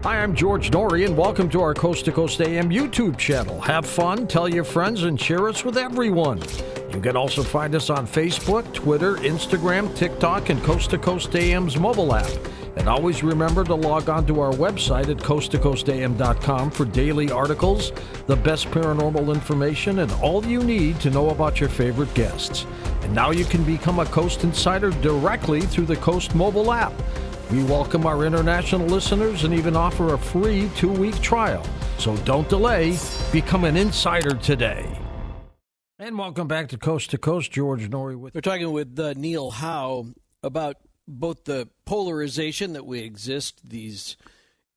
Hi, I'm George Norrie, and welcome to our Coast to Coast AM YouTube channel. Have fun, tell your friends, and share us with everyone. You can also find us on Facebook, Twitter, Instagram, TikTok, and Coast to Coast AM's mobile app. And always remember to log on to our website at coasttocoastam.com for daily articles, the best paranormal information, and all you need to know about your favorite guests. And now you can become a Coast Insider directly through the Coast mobile app. We welcome our international listeners and even offer a free 2-week trial. So don't delay. Become an insider today. And welcome back to Coast. George Norrie with... We're talking with Neil Howe about both the polarization that we exist, these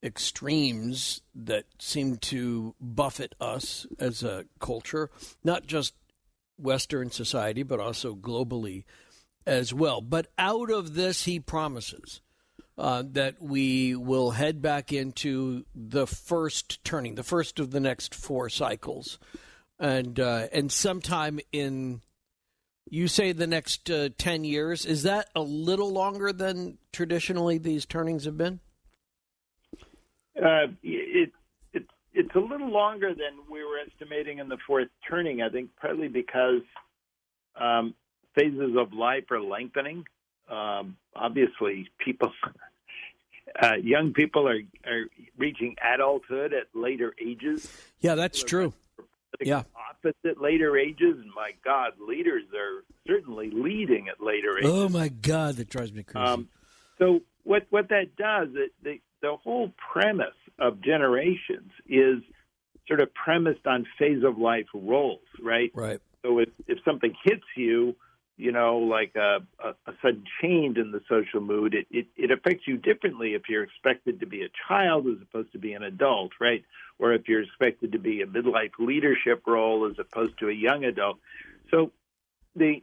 extremes that seem to buffet us as a culture, not just Western society, but also globally as well. But out of this, he promises that we will head back into the first turning, the first of the next 4 cycles. And sometime in, you say the next 10 years, is that a little longer than traditionally these turnings have been? It's a little longer than we were estimating in the 4th turning, I think, partly because phases of life are lengthening. Obviously, young people are reaching adulthood at later ages. Yeah, that's true. Yeah. Opposite later ages, and my God, leaders are certainly leading at later ages. Oh my God, that drives me crazy. So what that does, the whole premise of generations is sort of premised on phase of life roles, right? Right. So if something hits you, like a sudden change in the social mood, it affects you differently if you're expected to be a child as opposed to be an adult, right? Or if you're expected to be a midlife leadership role as opposed to a young adult. So the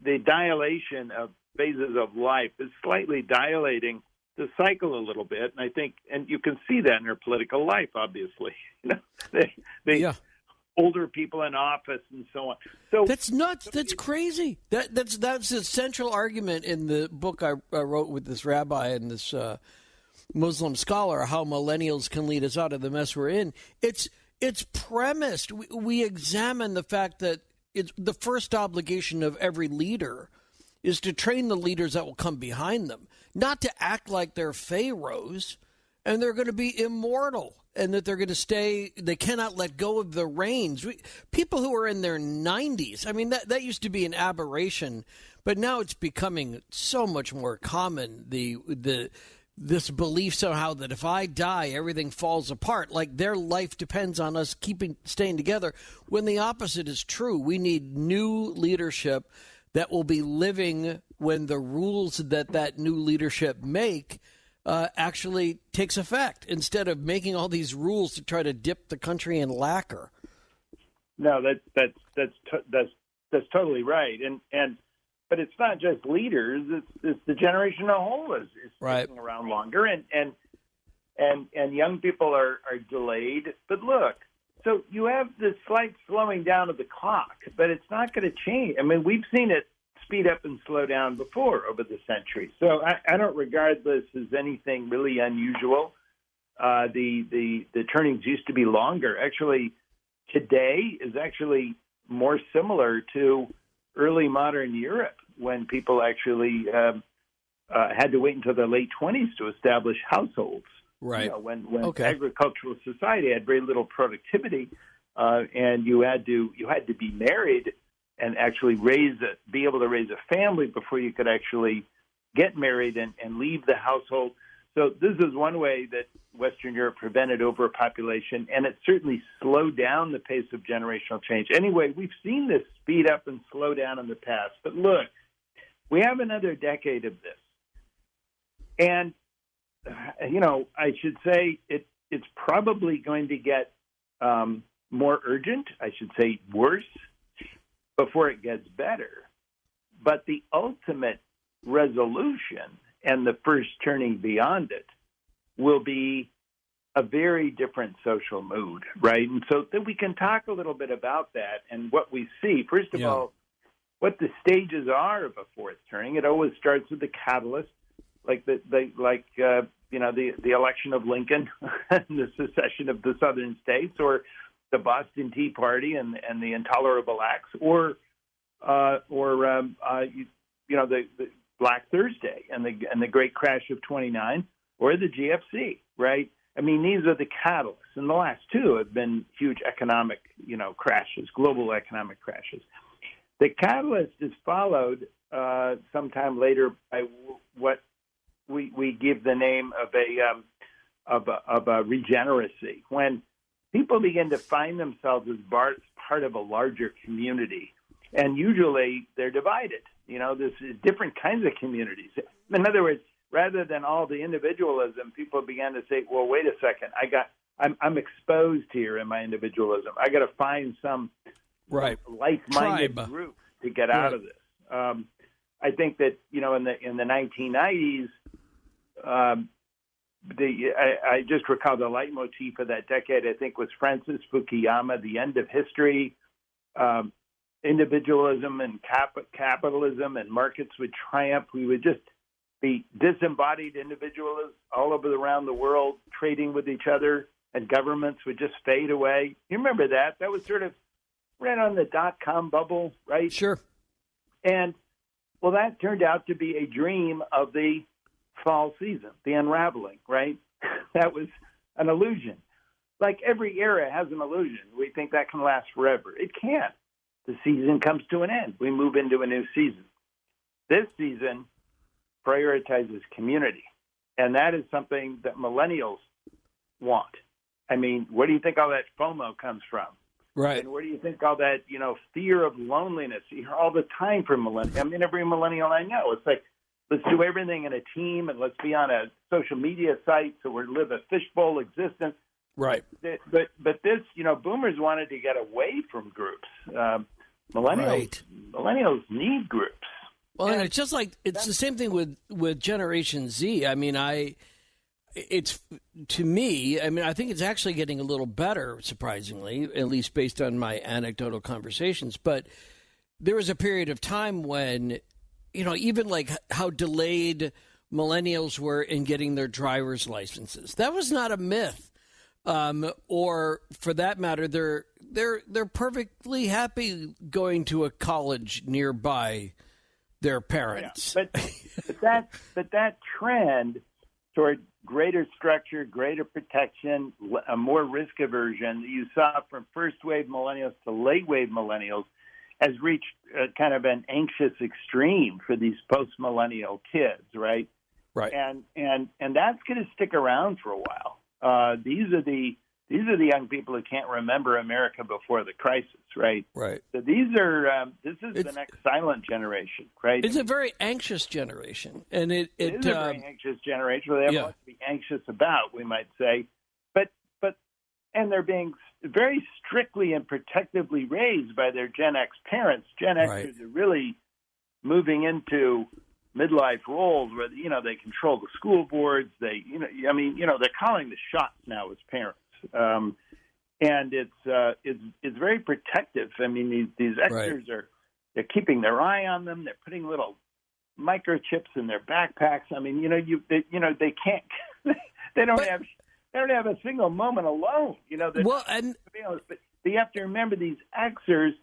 dilation of phases of life is slightly dilating the cycle a little bit, and I think, and you can see that in our political life, obviously. Yeah. Older people in office and so on. So that's nuts. That's crazy. That's a central argument in the book I wrote with this rabbi and this Muslim scholar, How Millennials Can Lead Us Out of the Mess We're In. It's premised. We examine the fact that it's the first obligation of every leader is to train the leaders that will come behind them, not to act like they're pharaohs and they're going to be immortal. And that they're going to stay, they cannot let go of the reins. People who are in their 90s, I mean, that used to be an aberration, but now it's becoming so much more common. This belief somehow that if I die, everything falls apart, like their life depends on us staying together, when the opposite is true. We need new leadership that will be living when the rules that new leadership make actually takes effect, instead of making all these rules to try to dip the country in lacquer. No, that's totally right, but it's not just leaders; it's the generation as a whole is right. sticking around longer, and young people are delayed. But look, so you have this slight slowing down of the clock, but it's not going to change. I mean, we've seen it speed up and slow down before over the century. So I don't regard this as anything really unusual. The turnings used to be longer. Actually, today is actually more similar to early modern Europe, when people actually had to wait until the late 20s to establish households. Right. When agricultural society had very little productivity, and you had to be married and actually be able to raise a family before you could actually get married and leave the household. So this is one way that Western Europe prevented overpopulation, and it certainly slowed down the pace of generational change. Anyway, we've seen this speed up and slow down in the past. But look, we have another decade of this. And, I should say it's probably going to get more urgent, I should say worse, before it gets better. But the ultimate resolution and the first turning beyond it will be a very different social mood, right? And so then we can talk a little bit about that and what we see. First of all, what the stages are of a fourth turning. It always starts with the catalyst, like the election of Lincoln and the secession of the southern states, or the Boston Tea Party and the intolerable acts, or the Black Thursday and the great crash of '29, or the GFC, right? I mean, these are the catalysts, and the last two have been huge economic, crashes, global economic crashes. The catalyst is followed sometime later by what we give the name of a regeneracy, when people begin to find themselves as part of a larger community, and usually they're divided. This is different kinds of communities. In other words, rather than all the individualism, people began to say, "Well, wait a second, I'm exposed here in my individualism. I got to find some like-minded group to get out of this." I think that in the 1990s. I just recall the leitmotif of that decade, I think, was Francis Fukuyama, the end of history, individualism and capitalism, and markets would triumph. We would just be disembodied individualists all over around the world, trading with each other, and governments would just fade away. You remember that? That was sort of right on the dot-com bubble, right? Sure. And, well, that turned out to be a dream of the fall season, the unraveling, right? That was an illusion. Like every era has an illusion. We think that can last forever. It can't. The season comes to an end. We move into a new season. This season prioritizes community, and that is something that millennials want. I mean, where do you think all that FOMO comes from? Right. And where do you think all that, fear of loneliness you hear all the time from millennials? I mean, every millennial I know, it's like, let's do everything in a team, and let's be on a social media site so we live a fishbowl existence. Right. But this, boomers wanted to get away from groups. Millennials need groups. Well, and it's just like it's the same thing with Generation Z. I mean, I think it's actually getting a little better, surprisingly, at least based on my anecdotal conversations. But there was a period of time when, even like how delayed millennials were in getting their driver's licenses. That was not a myth. Or for that matter, they're perfectly happy going to a college nearby their parents. Yeah. But that trend toward greater structure, greater protection, a more risk aversion that you saw from first wave millennials to late wave millennials has reached kind of an anxious extreme for these post-millennial kids, right? Right. And that's going to stick around for a while. These are the young people who can't remember America before the crisis, right? Right. So this is the next silent generation, right? It's a very anxious generation, and it is a very anxious generation. They have a lot to be anxious about, we might say, but they're being very strictly and protectively raised by their Gen X parents. Gen Xers are really moving into midlife roles where they control the school boards. They're calling the shots now as parents, and it's very protective. I mean, these Xers they're keeping their eye on them. They're putting little microchips in their backpacks. I mean, they can't. They don't have a single moment alone. To be honest, but you have to remember these Xers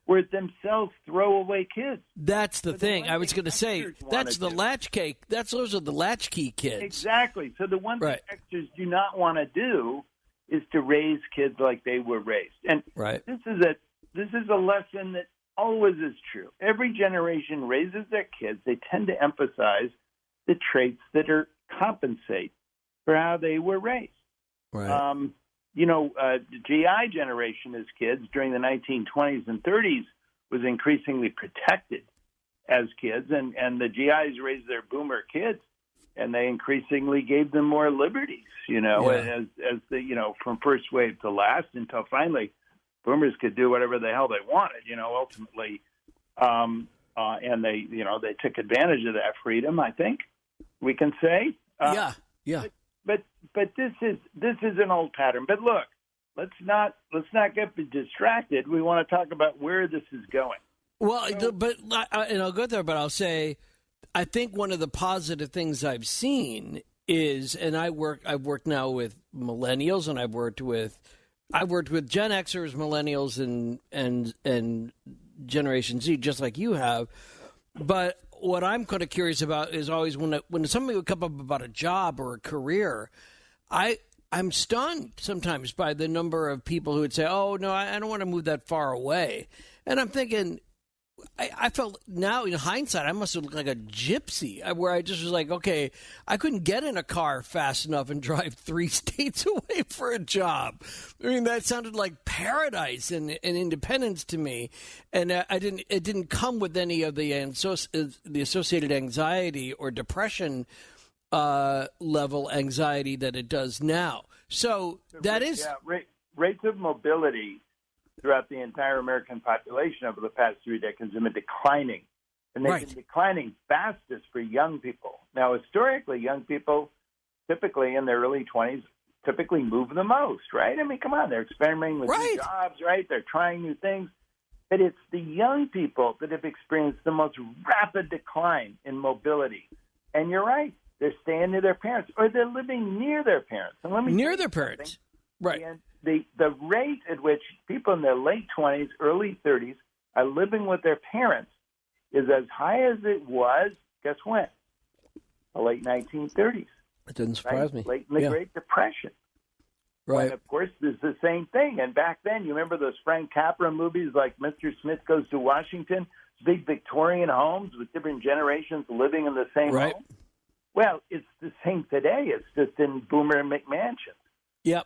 were themselves throwaway kids. That's the thing. I was going to say that's the latchkey. Those are the latchkey kids. Exactly. So the one thing Xers do not want to do is to raise kids like they were raised. And this is a lesson that always is true. Every generation raises their kids. They tend to emphasize the traits that compensate for how they were raised. Right. The GI generation as kids during the 1920s and 30s was increasingly protected as kids, and the GIs raised their boomer kids, and they increasingly gave them more liberties, as from first wave to last, until finally boomers could do whatever the hell they wanted, ultimately, and they took advantage of that freedom, I think we can say. Yeah. But this is an old pattern. But look, let's not get distracted. We want to talk about where this is going. Well, and I'll go there, but I'll say, I think one of the positive things I've seen is, and I've worked now with millennials, and I've worked with Gen Xers, millennials, and Generation Z, just like you have. But what I'm kind of curious about is always when somebody would come up about a job or a career, I'm stunned sometimes by the number of people who would say, "Oh no, I don't want to move that far away," and I'm thinking. I felt now in hindsight, I must have looked like a gypsy where I just was like, okay, I couldn't get in a car fast enough and drive 3 states away for a job. I mean, that sounded like paradise and independence to me. And it didn't come with any of the associated anxiety or depression level anxiety that it does now. So that is. Yeah, rates of mobility throughout the entire American population over the past 3 decades have been declining. And they've been declining fastest for young people. Now, historically, young people, typically in their early 20s, typically move the most, right? I mean, come on, they're experimenting with new jobs, right? They're trying new things. But it's the young people that have experienced the most rapid decline in mobility. And you're right, they're staying near their parents, or they're living near their parents. And let me near their parents, right? And the rate at which people in their late 20s, early 30s are living with their parents is as high as it was, guess when? The late 1930s. It doesn't surprise me. Late in the Great Depression. Right. And, of course, there's the same thing. And back then, you remember those Frank Capra movies like Mr. Smith Goes to Washington? Big Victorian homes with different generations living in the same home? Well, it's the same today. It's just in boomer McMansions. Yeah.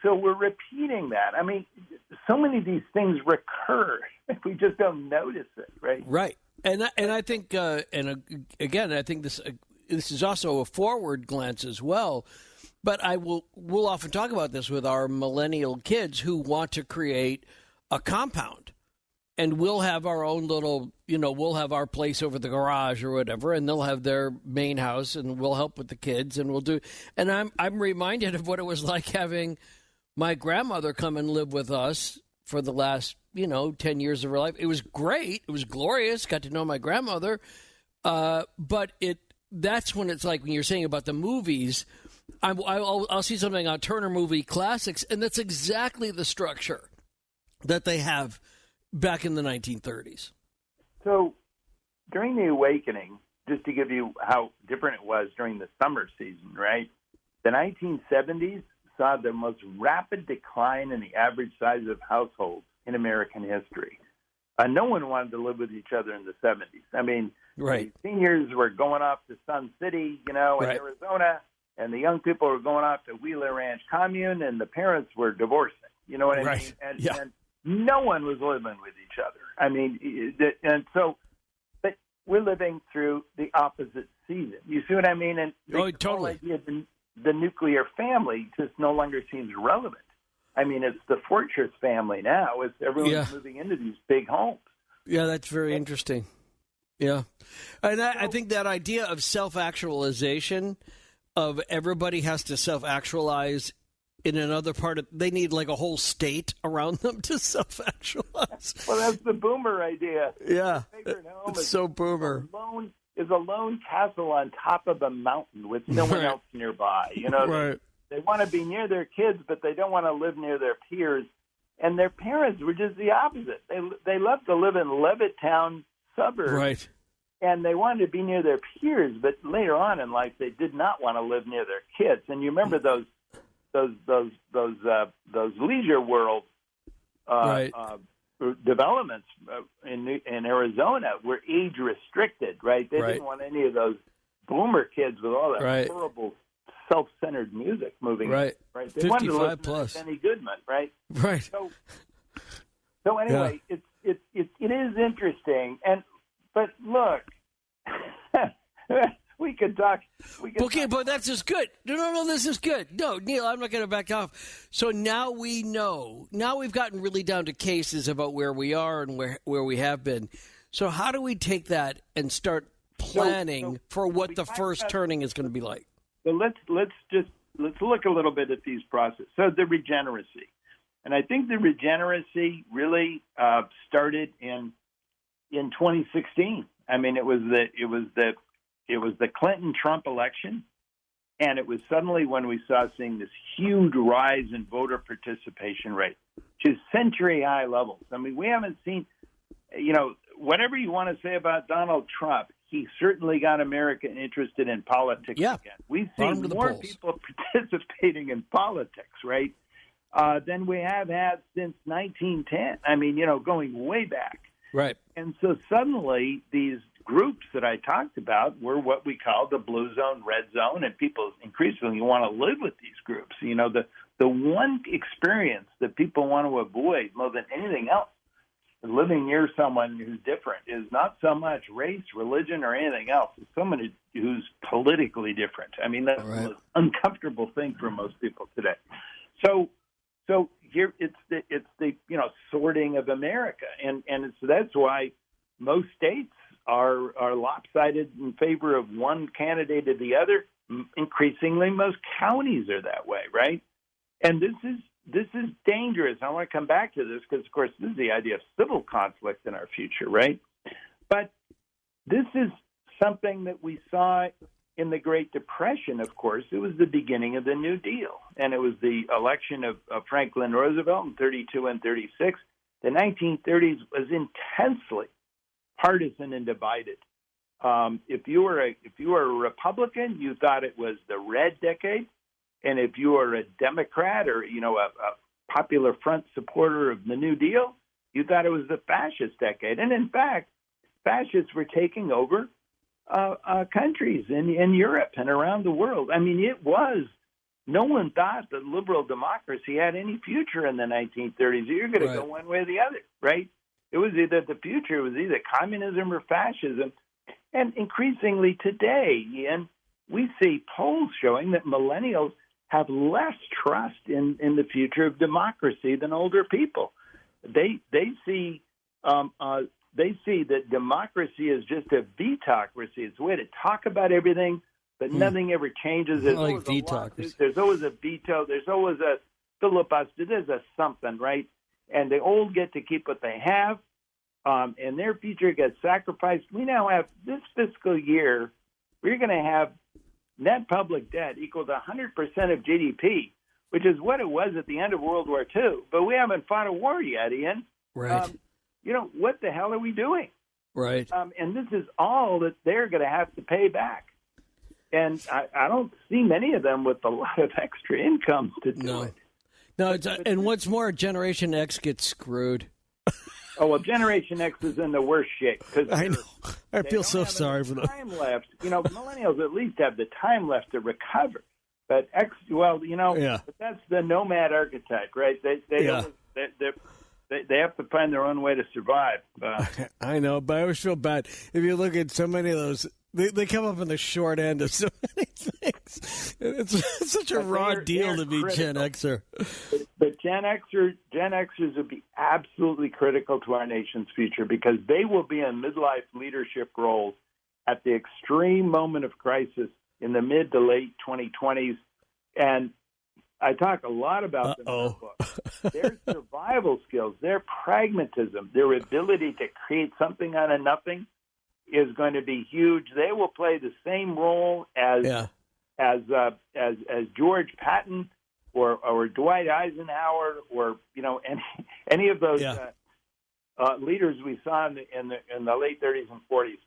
So we're repeating that. I mean, so many of these things recur. We just don't notice it, right? Right. And I think, again, I think this is also a forward glance as well. But we'll often talk about this with our millennial kids who want to create a compound. And we'll have our own little, we'll have our place over the garage or whatever, and they'll have their main house, and we'll help with the kids, and we'll do. And I'm reminded of what it was like having my grandmother come and live with us for the last, 10 years of her life. It was great. It was glorious. Got to know my grandmother. But that's when it's like when you're saying about the movies, I'll see something on Turner Movie Classics, and that's exactly the structure that they have back in the 1930s. So during the awakening, just to give you how different it was during the summer season, right? The 1970s saw the most rapid decline in the average size of households in American history. No one wanted to live with each other in the 70s. I mean, the seniors were going off to Sun City, in Arizona, and the young people were going off to Wheeler Ranch Commune, and the parents were divorcing. You know what I mean? And no one was living with each other. I mean, but we're living through the opposite season. You see what I mean? And totally. The whole idea of the nuclear family just no longer seems relevant. I mean, it's the fortress family now. It's everyone's moving into these big homes. Yeah, that's very interesting. Yeah. And I think that idea of self-actualization, of everybody has to self-actualize in another part of, they need like a whole state around them to self-actualize. Well, that's the boomer idea. Yeah, it's so boomer. Is a lone castle on top of a mountain with no one else nearby. They want to be near their kids, but they don't want to live near their peers. And their parents were just the opposite. They loved to live in Levittown suburbs. Right. And they wanted to be near their peers, but later on in life, they did not want to live near their kids. And you remember those leisure world developments in Arizona were age restricted, right? They didn't want any of those boomer kids with all that horrible self-centered music moving. Right. They wanted to listen to Benny Goodman, right? Right. So anyway, it is interesting, but look. We could talk. But that's just good. No, this is good. No, Neil, I'm not going to back off. So now we know. Now we've gotten really down to cases about where we are and where we have been. So how do we take that and start planning for what the first turning is going to be like? So let's look a little bit at these processes. So the regeneracy, and I think the regeneracy really started in 2016. I mean, it was the Clinton-Trump election And it was suddenly when we saw seeing this huge rise in voter participation rate to century-high levels. I mean, we haven't seen, whatever you want to say about Donald Trump, he certainly got America interested in politics again. We've seen more people participating in politics, right, than we have had since 1910. I mean, going way back. Right. And so suddenly these groups that I talked about were what we call the blue zone, red zone, and people increasingly want to live with these groups. The one experience that people want to avoid more than anything else, living near someone who's different, is not so much race, religion, or anything else. It's someone who's politically different. I mean, that's the most uncomfortable thing for most people today. So here it's the sorting of America, and that's why most states are lopsided in favor of one candidate or the other. Increasingly, most counties are that way, right? And this is dangerous. I want to come back to this because, of course, this is the idea of civil conflict in our future, right? But this is something that we saw in the Great Depression, of course. It was the beginning of the New Deal, and it was the election of Franklin Roosevelt in 32 and 36. The 1930s was intensely partisan and divided. If you were a Republican, you thought it was the red decade, and if you were a Democrat or a Popular Front supporter of the New Deal, you thought it was the fascist decade. And in fact, fascists were taking over countries in Europe and around the world. I mean, no one thought that liberal democracy had any future in the 1930s. You're going to go one way or the other, right? It was either the future was either communism or fascism. And increasingly today, Ian, we see polls showing that millennials have less trust in the future of democracy than older people. They see that democracy is just a vetocracy. It's a way to talk about everything, but nothing ever changes. There's always vetocracy. There's always a veto. There's always a filibuster. There's a something, right? And the old get to keep what they have, and their future gets sacrificed. We now have this fiscal year, we're going to have net public debt equal to 100% of GDP, which is what it was at the end of World War II. But we haven't fought a war yet, Ian. Right. What the hell are we doing? Right. And this is all that they're going to have to pay back. And I don't see many of them with a lot of extra income to do it. No, and what's more, Generation X gets screwed. Oh, well, Generation X is in the worst shape. I know. I feel so sorry for them. Time left. Millennials at least have the time left to recover. But but that's the nomad archetype, right? They have to find their own way to survive. I know, but I always feel bad. If you look at so many of those, they come up in the short end of so many things. It's such a raw deal to be critical. Gen Xer. But Gen Xers will be absolutely critical to our nation's future because they will be in midlife leadership roles at the extreme moment of crisis in the mid to late 2020s. And I talk a lot about them in the book. Their survival skills, their pragmatism, their ability to create something out of nothing is going to be huge. They will play the same role as George Patton or Dwight Eisenhower or any of those leaders we saw in the late 30s and 40s.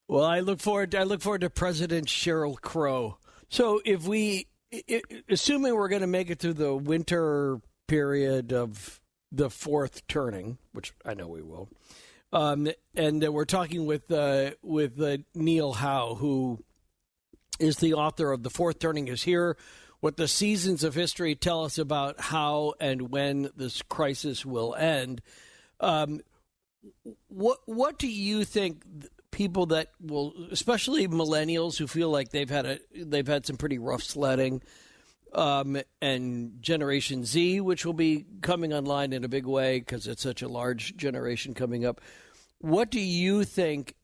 Well, I look forward to President Sheryl Crow. So assuming we're going to make it through the winter period of the fourth turning, which I know we will, and we're talking with Neil Howe, who is the author of The Fourth Turning Is Here, What the Seasons of History Tell Us About How and When This Crisis Will End. What do you think people that will, especially millennials who feel like they've had some pretty rough sledding, and Generation Z, which will be coming online in a big way because it's such a large generation coming up. What do you think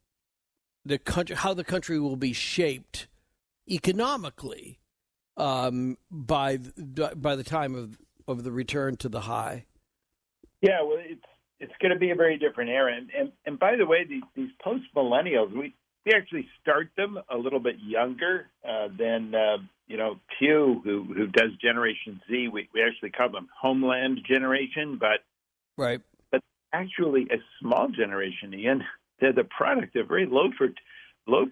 how the country will be shaped economically by the time of the return to the high? Yeah, well, it's going to be a very different era. And by the way, these post millennials, we actually start them a little bit younger than Pew, who does Generation Z. We actually call them Homeland Generation, but right. But actually a small generation, Ian. They're the product of very low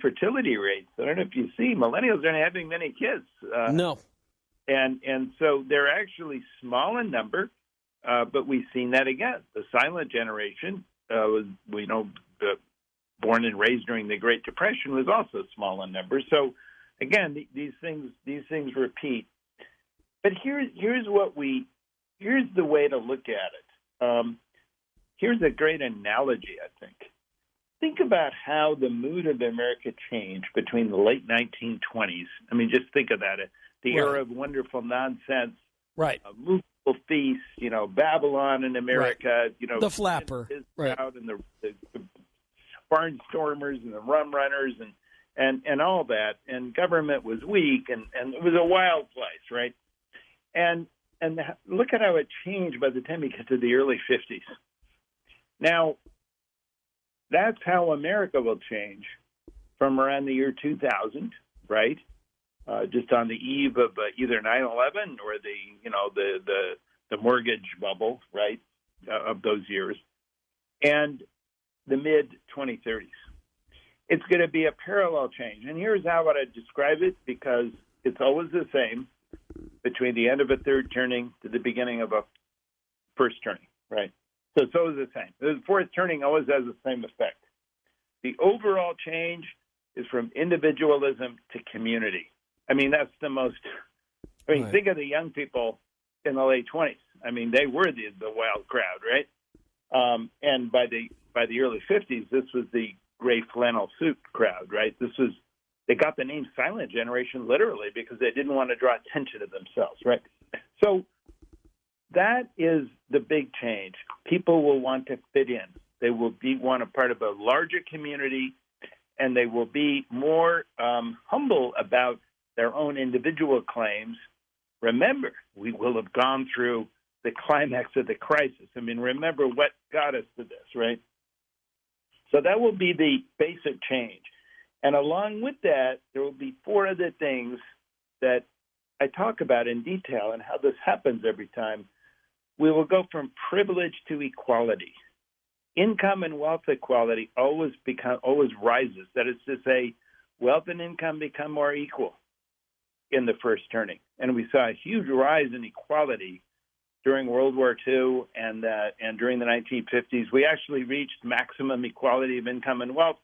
fertility rates. I don't know if you see, millennials aren't having many kids. No. And so they're actually small in number, but we've seen that again. The silent generation was, born and raised during the Great Depression, was also small in number. So again, these things repeat. But here's the way to look at it. Here's a great analogy, I think. Think about how the mood of America changed between the late 1920s. I mean, just think of that. The era of wonderful nonsense. Right. Movable feasts, Babylon in America, right. The flapper. Right. And the barnstormers and the rum runners and all that. And government was weak and it was a wild place, right? And look at how it changed by the time you get to the early 50s. Now, that's how America will change from around the year 2000, right? Just on the eve of either 9/11 or the mortgage bubble, right, of those years, and the mid-2030s. It's going to be a parallel change. And here's how I would describe it, because it's always the same between the end of a third turning to the beginning of a first turning, right? So it's always the same. The fourth turning always has the same effect. The overall change is from individualism to community. I mean, that's the most. Right. Think of the young people in the late 20s. I mean, they were the wild crowd, right? And by the early 50s, this was the gray flannel suit crowd, right? They got the name Silent Generation literally because they didn't want to draw attention to themselves, right? So that is the big change. People will want to fit in. They will want a part of a larger community, and they will be more humble about their own individual claims. Remember, we will have gone through the climax of the crisis. I mean, remember what got us to this, right? So that will be the basic change. And along with that, there will be four other things that I talk about in detail and how this happens every time. We will go from privilege to equality. Income and wealth equality always rises. That is to say, wealth and income become more equal in the first turning. And we saw a huge rise in equality during World War II and during the 1950s. We actually reached maximum equality of income and wealth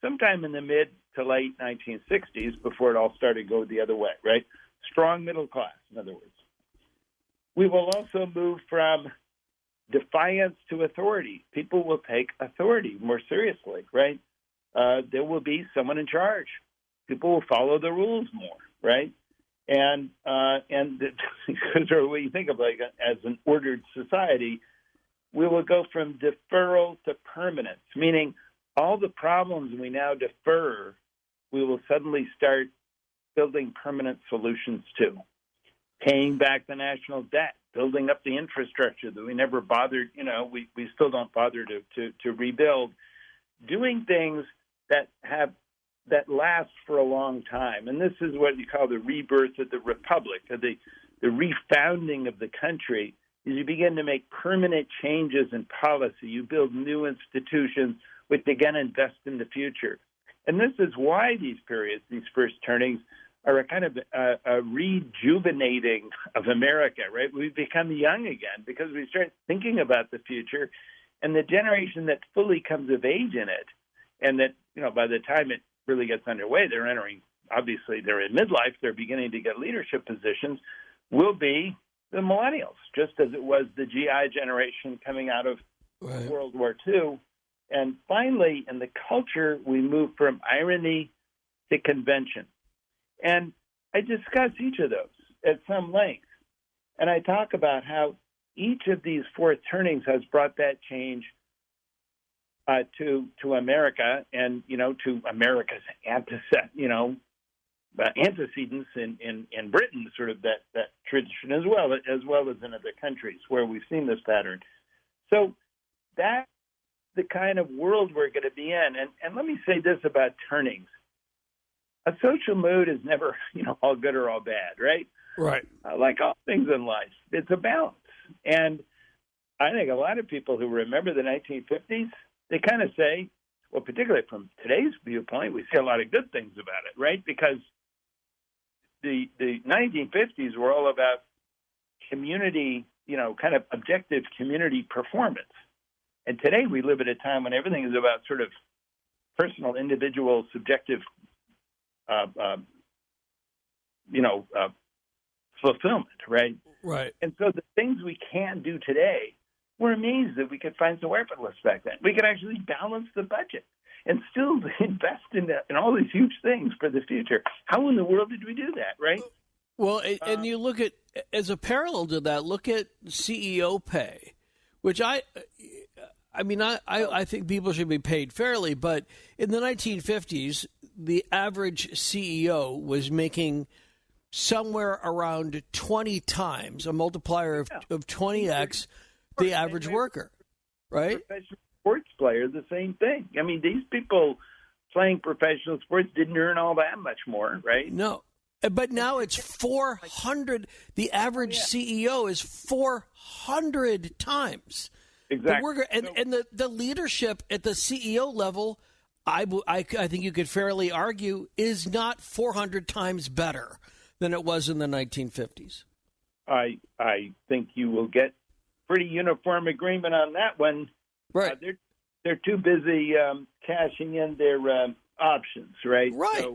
sometime in the mid to late 1960s before it all started to go the other way, right? Strong middle class, in other words. We will also move from defiance to authority. People will take authority more seriously, right? There will be someone in charge. People will follow the rules more, right? And because when you think of like as an ordered society, we will go from deferral to permanence, meaning all the problems we now defer, we will suddenly start building permanent solutions to. Paying back the national debt, building up the infrastructure that we never bothered, we still don't bother to rebuild, doing things that last for a long time. And this is what you call the rebirth of the republic, or the refounding of the country, is you begin to make permanent changes in policy. You build new institutions which again invest in the future. And this is why these periods, these first turnings, are a kind of a rejuvenating of America, right? We've become young again because we start thinking about the future, and the generation that fully comes of age in it, and that, by the time it really gets underway, they're entering, obviously they're in midlife, they're beginning to get leadership positions, will be the millennials, just as it was the GI generation coming out of World War II. And finally, in the culture, we move from irony to convention. And I discuss each of those at some length. And I talk about how each of these fourth turnings has brought that change to America and, to America's antecedents in Britain, sort of that tradition as well as in other countries where we've seen this pattern. So the kind of world we're going to be in. And let me say this about turnings. A social mood is never, all good or all bad, right? Right. Like all things in life, it's a balance. And I think a lot of people who remember the 1950s, they kind of say, well, particularly from today's viewpoint, we see a lot of good things about it, right? Because the 1950s were all about community, kind of objective community performance. And today we live at a time when everything is about sort of personal, individual, subjective, fulfillment, right? Right. And so the things we can do today, we're amazed that we could find so effortless back then. We could actually balance the budget and still invest in all these huge things for the future. How in the world did we do that, right? Well, and you look at, as a parallel to that, look at CEO pay, which I think people should be paid fairly, but in the 1950s, the average CEO was making somewhere around 20 times, a multiplier of 20x, the average worker, right? Professional sports player, the same thing. I mean, these people playing professional sports didn't earn all that much more, right? No. But now it's 400. The average CEO is 400 times. Exactly. The worker, and the leadership at the CEO level, I think you could fairly argue, is not 400 times better than it was in the 1950s. I think you will get pretty uniform agreement on that one. Right. They're too busy cashing in their options, right? Right.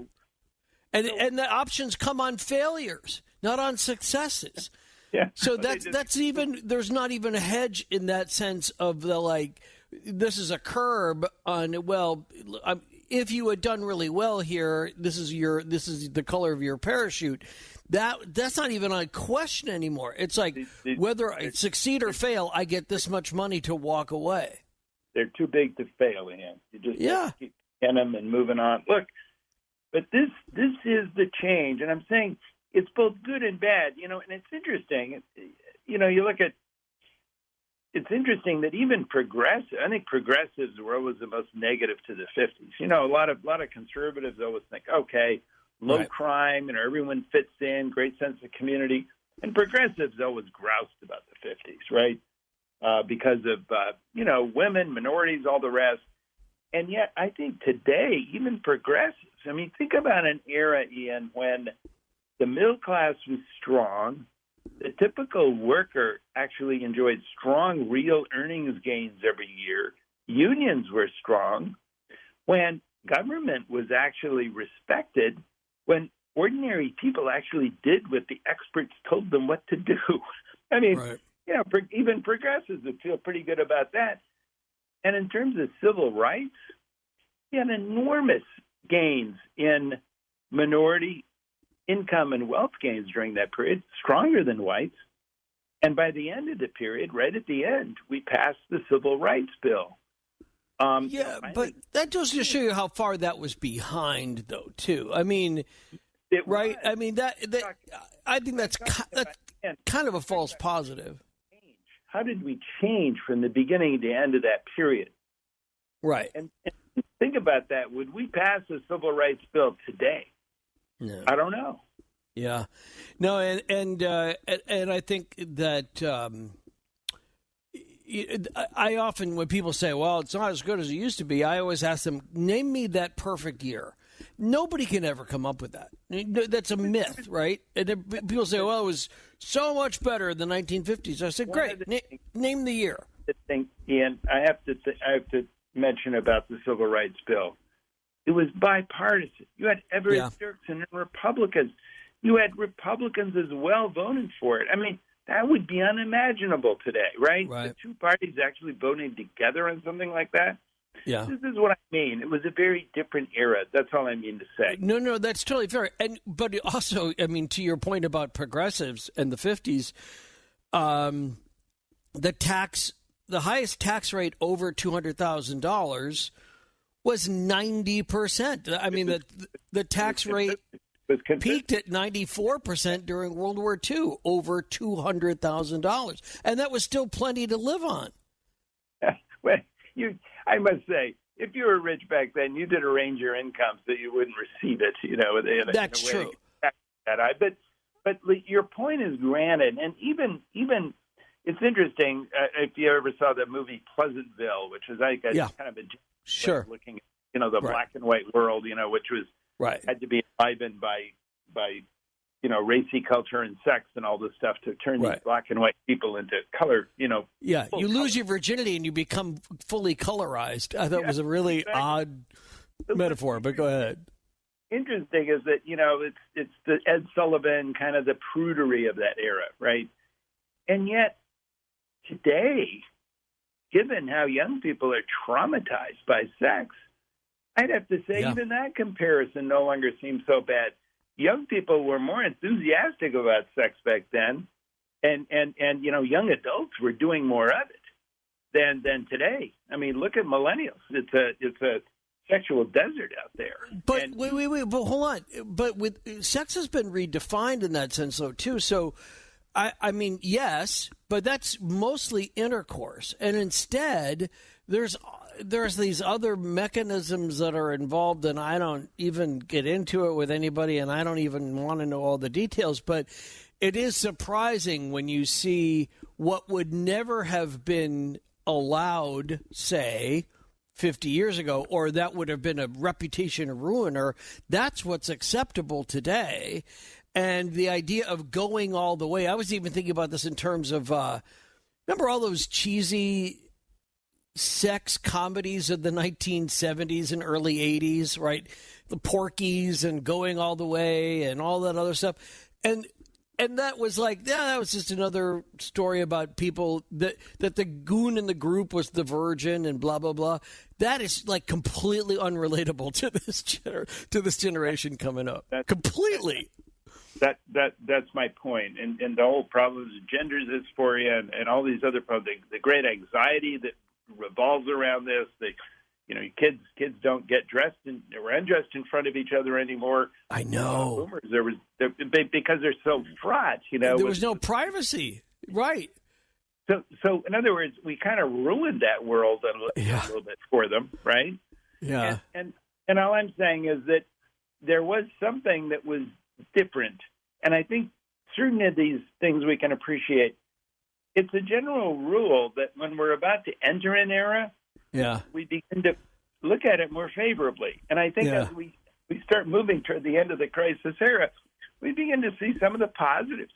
And the options come on failures, not on successes. Yeah. So that's even, there's not even a hedge in that sense of the this is a curb on, if you had done really well here, this is the color of your parachute. That's not even a question anymore. It's like whether I succeed or fail, I get this much money to walk away. They're too big to fail, Ian. You just have to keep in them and moving on. Look, but this is the change, and I'm saying it's both good and bad. And it's interesting. You look at. It's interesting that even I think progressives were always the most negative to the 50s. A lot of conservatives always think, okay, low crime, everyone fits in, great sense of community. And progressives always groused about the 50s, right? Because of, women, minorities, all the rest. And yet I think today, even progressives, think about an era, Ian, when the middle class was strong. The typical worker actually enjoyed strong real earnings gains every year. Unions were strong. When government was actually respected, when ordinary people actually did what the experts told them what to do. Even progressives would feel pretty good about that. And in terms of civil rights, you had enormous gains in minority income and wealth gains during that period, stronger than whites. And by the end of the period, right at the end, we passed the Civil Rights Bill. But that goes to show you how far that was behind, though, too. I think that's kind of a false positive. How did we change from the beginning to the end of that period? Right. And think about that. Would we pass the Civil Rights Bill today? No. I don't know. Yeah. No, and I think that I often, when people say, well, it's not as good as it used to be, I always ask them, name me that perfect year. Nobody can ever come up with that. That's a myth, right? And then people say, well, it was so much better in the 1950s. I said, great. Name the year. Ian, I have to mention about the Civil Rights Bill. It was bipartisan. You had Everett Dirksen and Republicans. You had Republicans as well voting for it. That would be unimaginable today, right? The two parties actually voting together on something like that. Yeah. This is what I mean. It was a very different era. That's all I mean to say. No, that's totally fair. But also, to your point about progressives and the 50s, the highest tax rate over $200,000 was 90%. The tax rate peaked at 94% during World War II, over $200,000, and that was still plenty to live on. Well, I must say, if you were rich back then, you did arrange your income so you wouldn't receive it. That's true. But your point is granted, and even it's interesting if you ever saw the movie Pleasantville, which is like kind of a sure looking at the black and white world, which was right. had to be enlivened by racy culture and sex and all this stuff to turn these black and white people into color. Yeah, you lose your virginity and you become fully colorized. I thought it was a really odd metaphor, but go ahead. Interesting is that it's the Ed Sullivan kind of the prudery of that era, right? And yet today, given how young people are traumatized by sex, I'd have to say even that comparison no longer seems so bad. Young people were more enthusiastic about sex back then, and young adults were doing more of it than today. I mean, look at millennials. It's a sexual desert out there. But wait, but hold on. But sex has been redefined in that sense, though, too. So, I mean, yes, but that's mostly intercourse, and instead there's these other mechanisms that are involved, and I don't even get into it with anybody, and I don't even want to know all the details, but it is surprising when you see what would never have been allowed, say, 50 years ago, or that would have been a reputation ruiner. That's what's acceptable today. And the idea of going all the way, I was even thinking about this in terms of, remember all those cheesy sex comedies of the 1970s and early 80s, right? The Porkies and Going All the Way and all that other stuff. And that was like, that was just another story about people that the goon in the group was the virgin and blah, blah, blah. That is like completely unrelatable to this generation coming up. Completely. That's my point. And the whole problem is gender dysphoria and all these other problems, the great anxiety that revolves around this. Kids don't get dressed or undressed in front of each other anymore. I know. Because they're so fraught. There was no privacy, right? So in other words, we kind of ruined that world a little bit for them, right? Yeah. And all I'm saying is that there was something that was different, and I think certain of these things we can appreciate. It's a general rule that when we're about to enter an era, we begin to look at it more favorably. And I think as we start moving toward the end of the crisis era, we begin to see some of the positives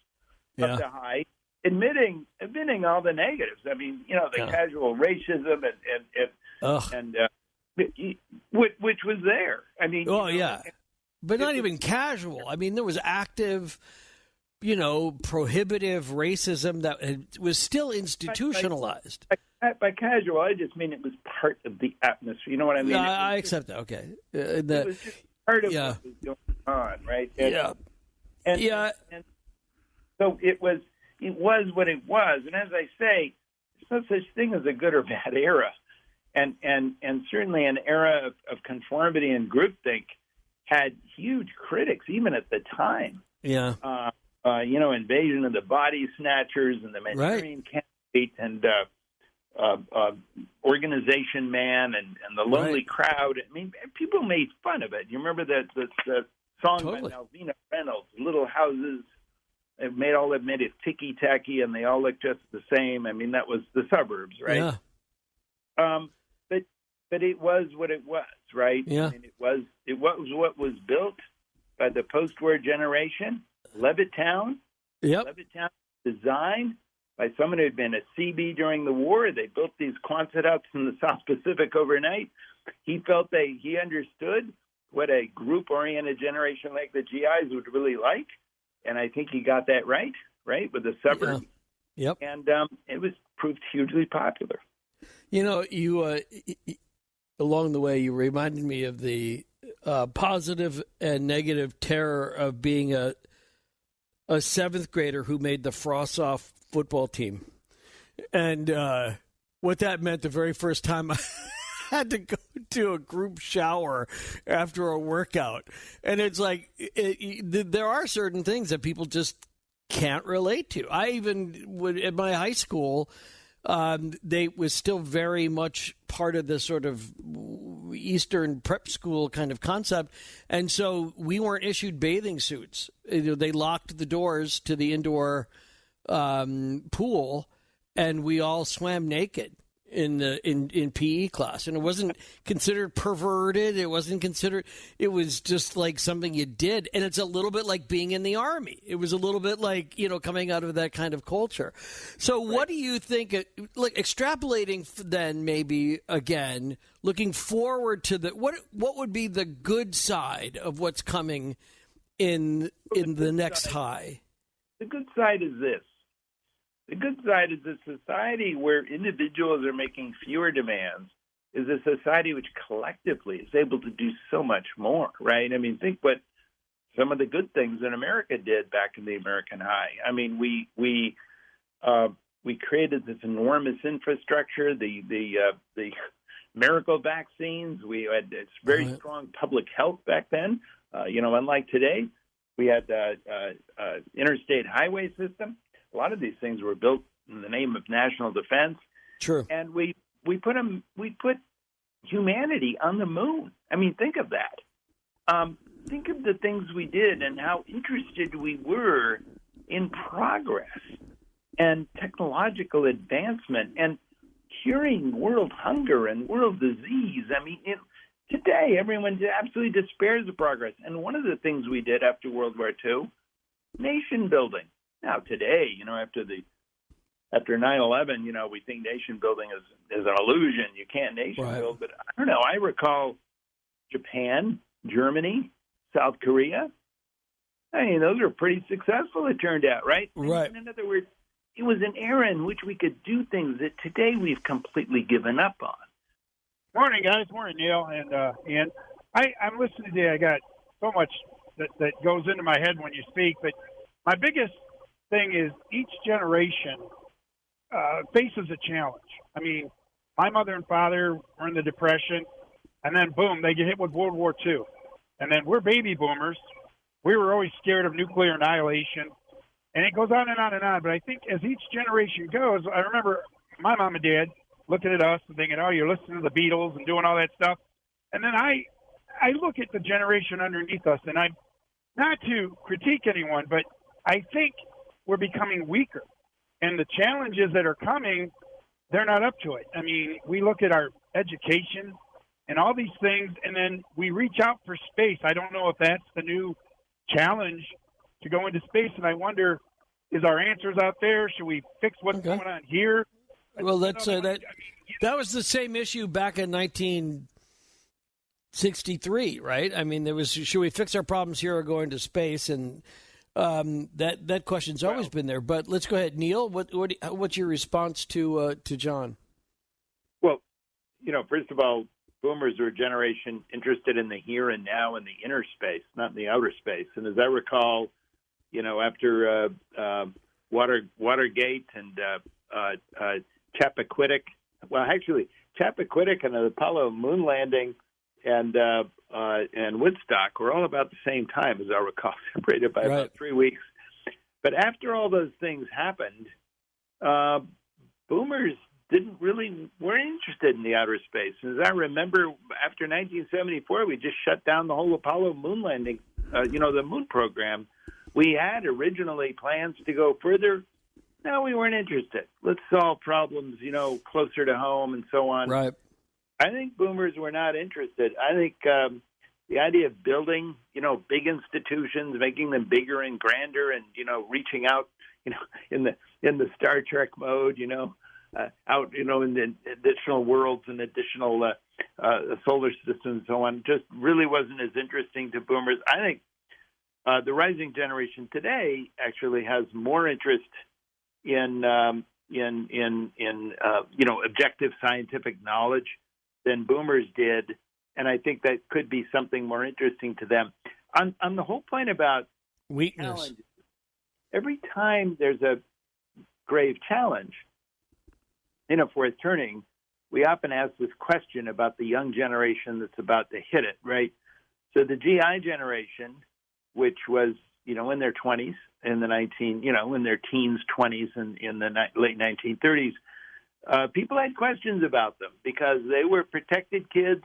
of the high, admitting all the negatives. I mean, the casual racism and which was there. I mean, but not even casual. I mean, there was active, prohibitive racism that was still institutionalized. By casual, I just mean it was part of the atmosphere. You know what I mean? I accept that. Okay. It was just part of what was going on, right? And so it was what it was. And as I say, there's no such thing as a good or bad era. And certainly an era of conformity and groupthink had huge critics, even at the time. Yeah. Invasion of the Body Snatchers and the Manchurian Candidate and Organization Man and the Lonely Crowd. I mean, people made fun of it. You remember the song by Malvina Reynolds, Little Houses. It made it ticky-tacky, and they all look just the same. I mean, that was the suburbs, right? Yeah. But it was what it was, right? Yeah. I mean, it was what was built by the post-war generation. Levittown. Yep. Levittown designed by someone who had been a CB during the war. They built these Quonset huts in the South Pacific overnight. He felt he understood what a group-oriented generation like the GIs would really like, and I think he got that right, with the suburbs. Yeah. Yep. And it was proved hugely popular. You along the way, you reminded me of the positive and negative terror of being a seventh grader who made the Frost-Off football team. And what that meant the very first time I had to go to a group shower after a workout. And it's like, there are certain things that people just can't relate to. I even would, at my high school, they was still very much part of this sort of Eastern prep school kind of concept, and so we weren't issued bathing suits. They locked the doors to the indoor pool, and we all swam naked in PE class, and it wasn't considered perverted. It wasn't considered. It was just like something you did, and it's a little bit like being in the Army. It was a little bit like coming out of that kind of culture. So, what do you think? Like extrapolating then, maybe again, looking forward to what would be the good side of what's coming in the next high? The good side is this. The good side is a society where individuals are making fewer demands is a society which collectively is able to do so much more, right? I mean, think what some of the good things in America did back in the American high. I mean, we created this enormous infrastructure, the miracle vaccines. We had this very strong public health back then. Unlike today, we had interstate highway system. A lot of these things were built in the name of national defense. True. And we put humanity on the moon. I mean, think of that. Think of the things we did and how interested we were in progress and technological advancement and curing world hunger and world disease. I mean, today everyone absolutely despairs of progress. And one of the things we did after World War II, nation building. Now today, after 9/11, we think nation building is an illusion. You can't nation build, but I don't know. I recall Japan, Germany, South Korea. I mean, those are pretty successful. It turned out, right? Right. In other words, it was an era in which we could do things that today we've completely given up on. Morning, guys. Morning, Neil and Ian. I'm listening today. I got so much that goes into my head when you speak, but my biggest thing is each generation faces a challenge. I mean, my mother and father were in the Depression, and then boom, they get hit with World War II. And then we're baby boomers. We were always scared of nuclear annihilation, and it goes on and on and on. But I think as each generation goes, I remember my mom and dad looking at us and thinking, oh, you're listening to the Beatles and doing all that stuff. And then I look at the generation underneath us, and I'm not to critique anyone, but I think we're becoming weaker. And the challenges that are coming, they're not up to it. I mean, we look at our education and all these things, and then we reach out for space. I don't know if that's the new challenge to go into space, and I wonder, is our answers out there? Should we fix what's going on here? Well, that was the same issue back in 1963, right? I mean, there was, should we fix our problems here or go into space? And that question's always been there. But let's go ahead, Neil. What's your response to John? Well, first of all, boomers are a generation interested in the here and now and the inner space, not in the outer space. And as I recall, after Watergate and Chappaquiddick, Chappaquiddick and the Apollo moon landing and Woodstock were all about the same time, as I recall, separated by about 3 weeks. But after all those things happened, boomers weren't interested in the outer space. And as I remember, after 1974, we just shut down the whole Apollo moon landing, the moon program. We had originally plans to go further. No, we weren't interested. Let's solve problems, closer to home and so on. Right. I think boomers were not interested. I think the idea of building, big institutions, making them bigger and grander, and reaching out, in the Star Trek mode, out, in the additional worlds and additional solar systems and so on, just really wasn't as interesting to boomers. I think the rising generation today actually has more interest in objective scientific knowledge than boomers did, and I think that could be something more interesting to them. On the whole point about weakness, challenge, every time there's a grave challenge in a fourth turning, we often ask this question about the young generation that's about to hit it, right? So the GI generation, which was, in their 20s, in the in their teens, 20s, and in the late 1930s, people had questions about them because they were protected kids.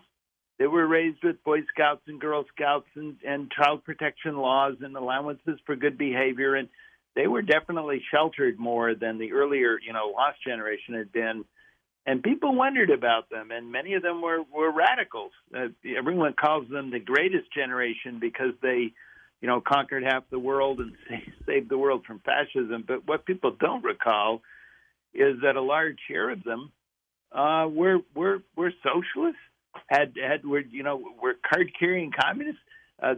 They were raised with Boy Scouts and Girl Scouts and child protection laws and allowances for good behavior, and they were definitely sheltered more than the earlier, lost generation had been. And people wondered about them, and many of them were radicals. Everyone calls them the greatest generation because they, conquered half the world and saved the world from fascism. But what people don't recall is that a large share of them were socialists, were card-carrying communists.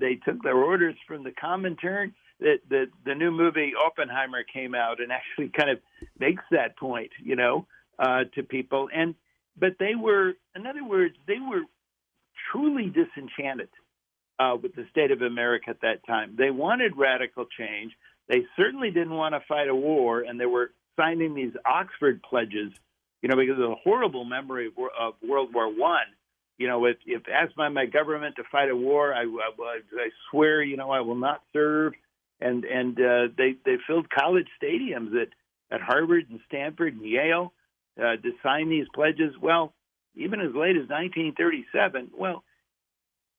They took their orders from the Comintern. The new movie Oppenheimer came out and actually kind of makes that point, to people. But they were, in other words, they were truly disenchanted with the state of America at that time. They wanted radical change. They certainly didn't want to fight a war, and they were signing these Oxford pledges, because of the horrible memory of World War I. If asked by my government to fight a war, I swear, I will not serve. And they filled college stadiums at Harvard and Stanford and Yale to sign these pledges. Well, even as late as 1937. Well,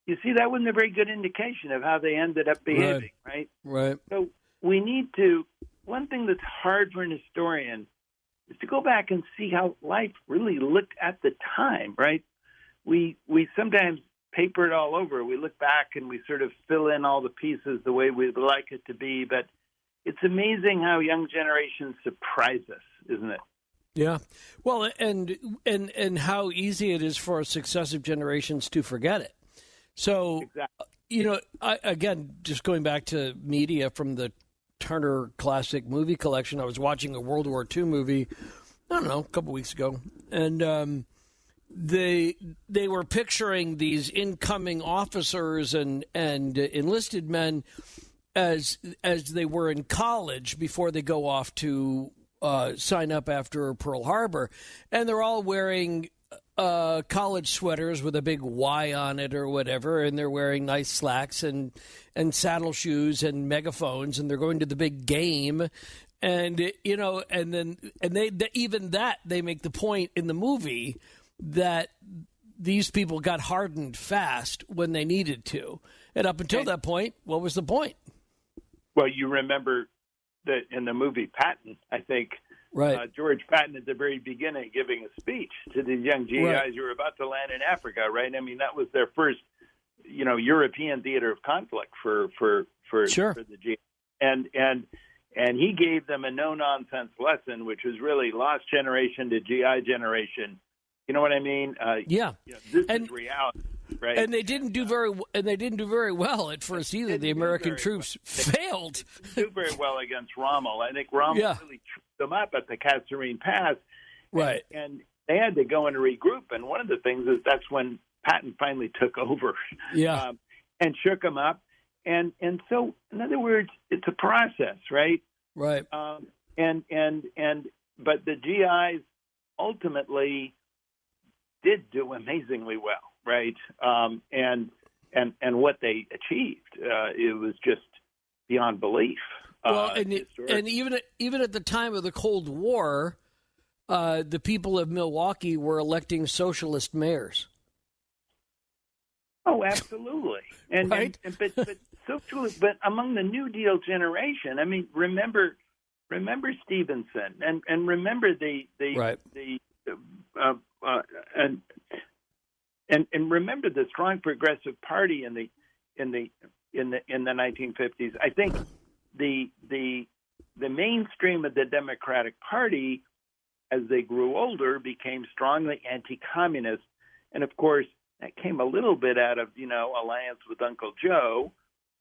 you see, that wasn't a very good indication of how they ended up behaving, right? Right. So we need to. One thing that's hard for an historian is to go back and see how life really looked at the time, right? We sometimes paper it all over. We look back and we sort of fill in all the pieces the way we'd like it to be. But it's amazing how young generations surprise us, isn't it? Yeah. Well, and how easy it is for successive generations to forget it. So, exactly. Again, just going back to media from the Turner Classic Movie Collection, I was watching a World War II movie, I don't know, a couple weeks ago, and they were picturing these incoming officers and enlisted men as they were in college before they go off to sign up after Pearl Harbor, and they're all wearing college sweaters with a big Y on it or whatever, and they're wearing nice slacks and saddle shoes and megaphones, and they're going to the big game. And they make the point in the movie that these people got hardened fast when they needed to. And up until that point, what was the point? Well, you remember that in the movie Patton, I think, right. George Patton at the very beginning giving a speech to these young GIs who were about to land in Africa, right? I mean, that was their first, European theater of conflict for the GIs. And he gave them a no-nonsense lesson, which was really lost generation to GI generation. You know what I mean? This is reality, right? And they didn't do very well at first either. The American troops failed. They didn't do very well against Rommel. I think Rommel really tripped them up at the Kasserine Pass. Right. And they had to go and regroup. And one of the things is that's when Patton finally took over. Yeah. And shook them up. And so, in other words, it's a process, right? Right. But the GIs ultimately did do amazingly well, right? And what they achieved, it was just beyond belief. Well, and even at the time of the Cold War, the people of Milwaukee were electing socialist mayors. Oh, absolutely. And, right? but among the New Deal generation, I mean, remember Stevenson and remember and remember the strong progressive party in the 1950s. I think the mainstream of the Democratic Party, as they grew older, became strongly anti-communist, and of course that came a little bit out of alliance with Uncle Joe.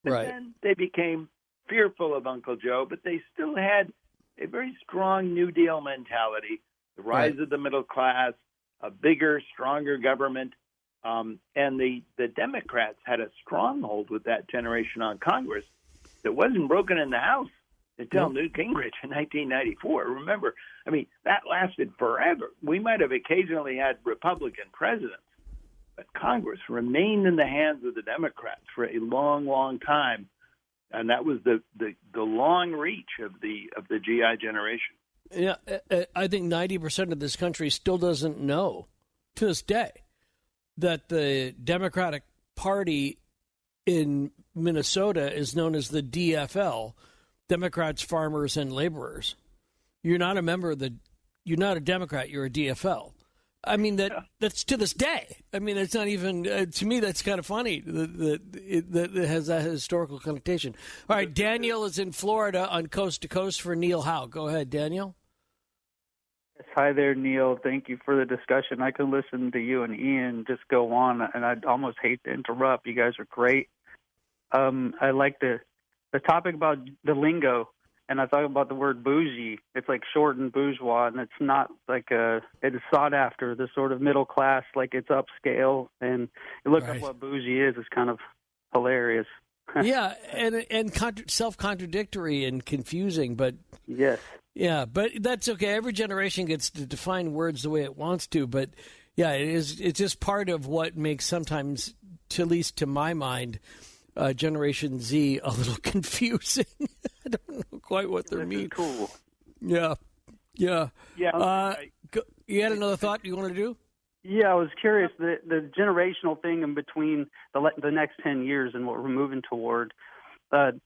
But then they became fearful of Uncle Joe, but they still had a very strong New Deal mentality, the rise of the middle class, a bigger, stronger government. And the Democrats had a stronghold with that generation on Congress that wasn't broken in the House until Newt Gingrich in 1994. Remember, I mean, that lasted forever. We might have occasionally had Republican presidents, but Congress remained in the hands of the Democrats for a long, long time. And that was the long reach of the GI generation. Yeah, I think 90% of this country still doesn't know, to this day, that the Democratic Party in Minnesota is known as the DFL, Democrats, Farmers, and Laborers. You're not a member of the. You're not a Democrat. You're a DFL. I mean that's to this day. I mean, it's not even to me. That's kind of funny that it has that historical connotation. All right, Daniel is in Florida on Coast to Coast for Neil Howe. Go ahead, Daniel. Hi there, Neil. Thank you for the discussion. I can listen to you and Ian just go on, and I'd almost hate to interrupt. You guys are great. I like the topic about the lingo, and I thought about the word bougie. It's like shortened bourgeois, and it's not like it is sought after, the sort of middle class, like it's upscale. And you look up what bougie is, it's kind of hilarious. Yeah, and self-contradictory and confusing, but yes. Yeah, but that's okay. Every generation gets to define words the way it wants to, but yeah, it's just part of what makes sometimes, at least to my mind, Generation Z a little confusing. I don't know quite what they mean. Cool. Yeah. Yeah. You had another thought you wanted to do? Yeah, I was curious, the generational thing in between the next 10 years and what we're moving toward,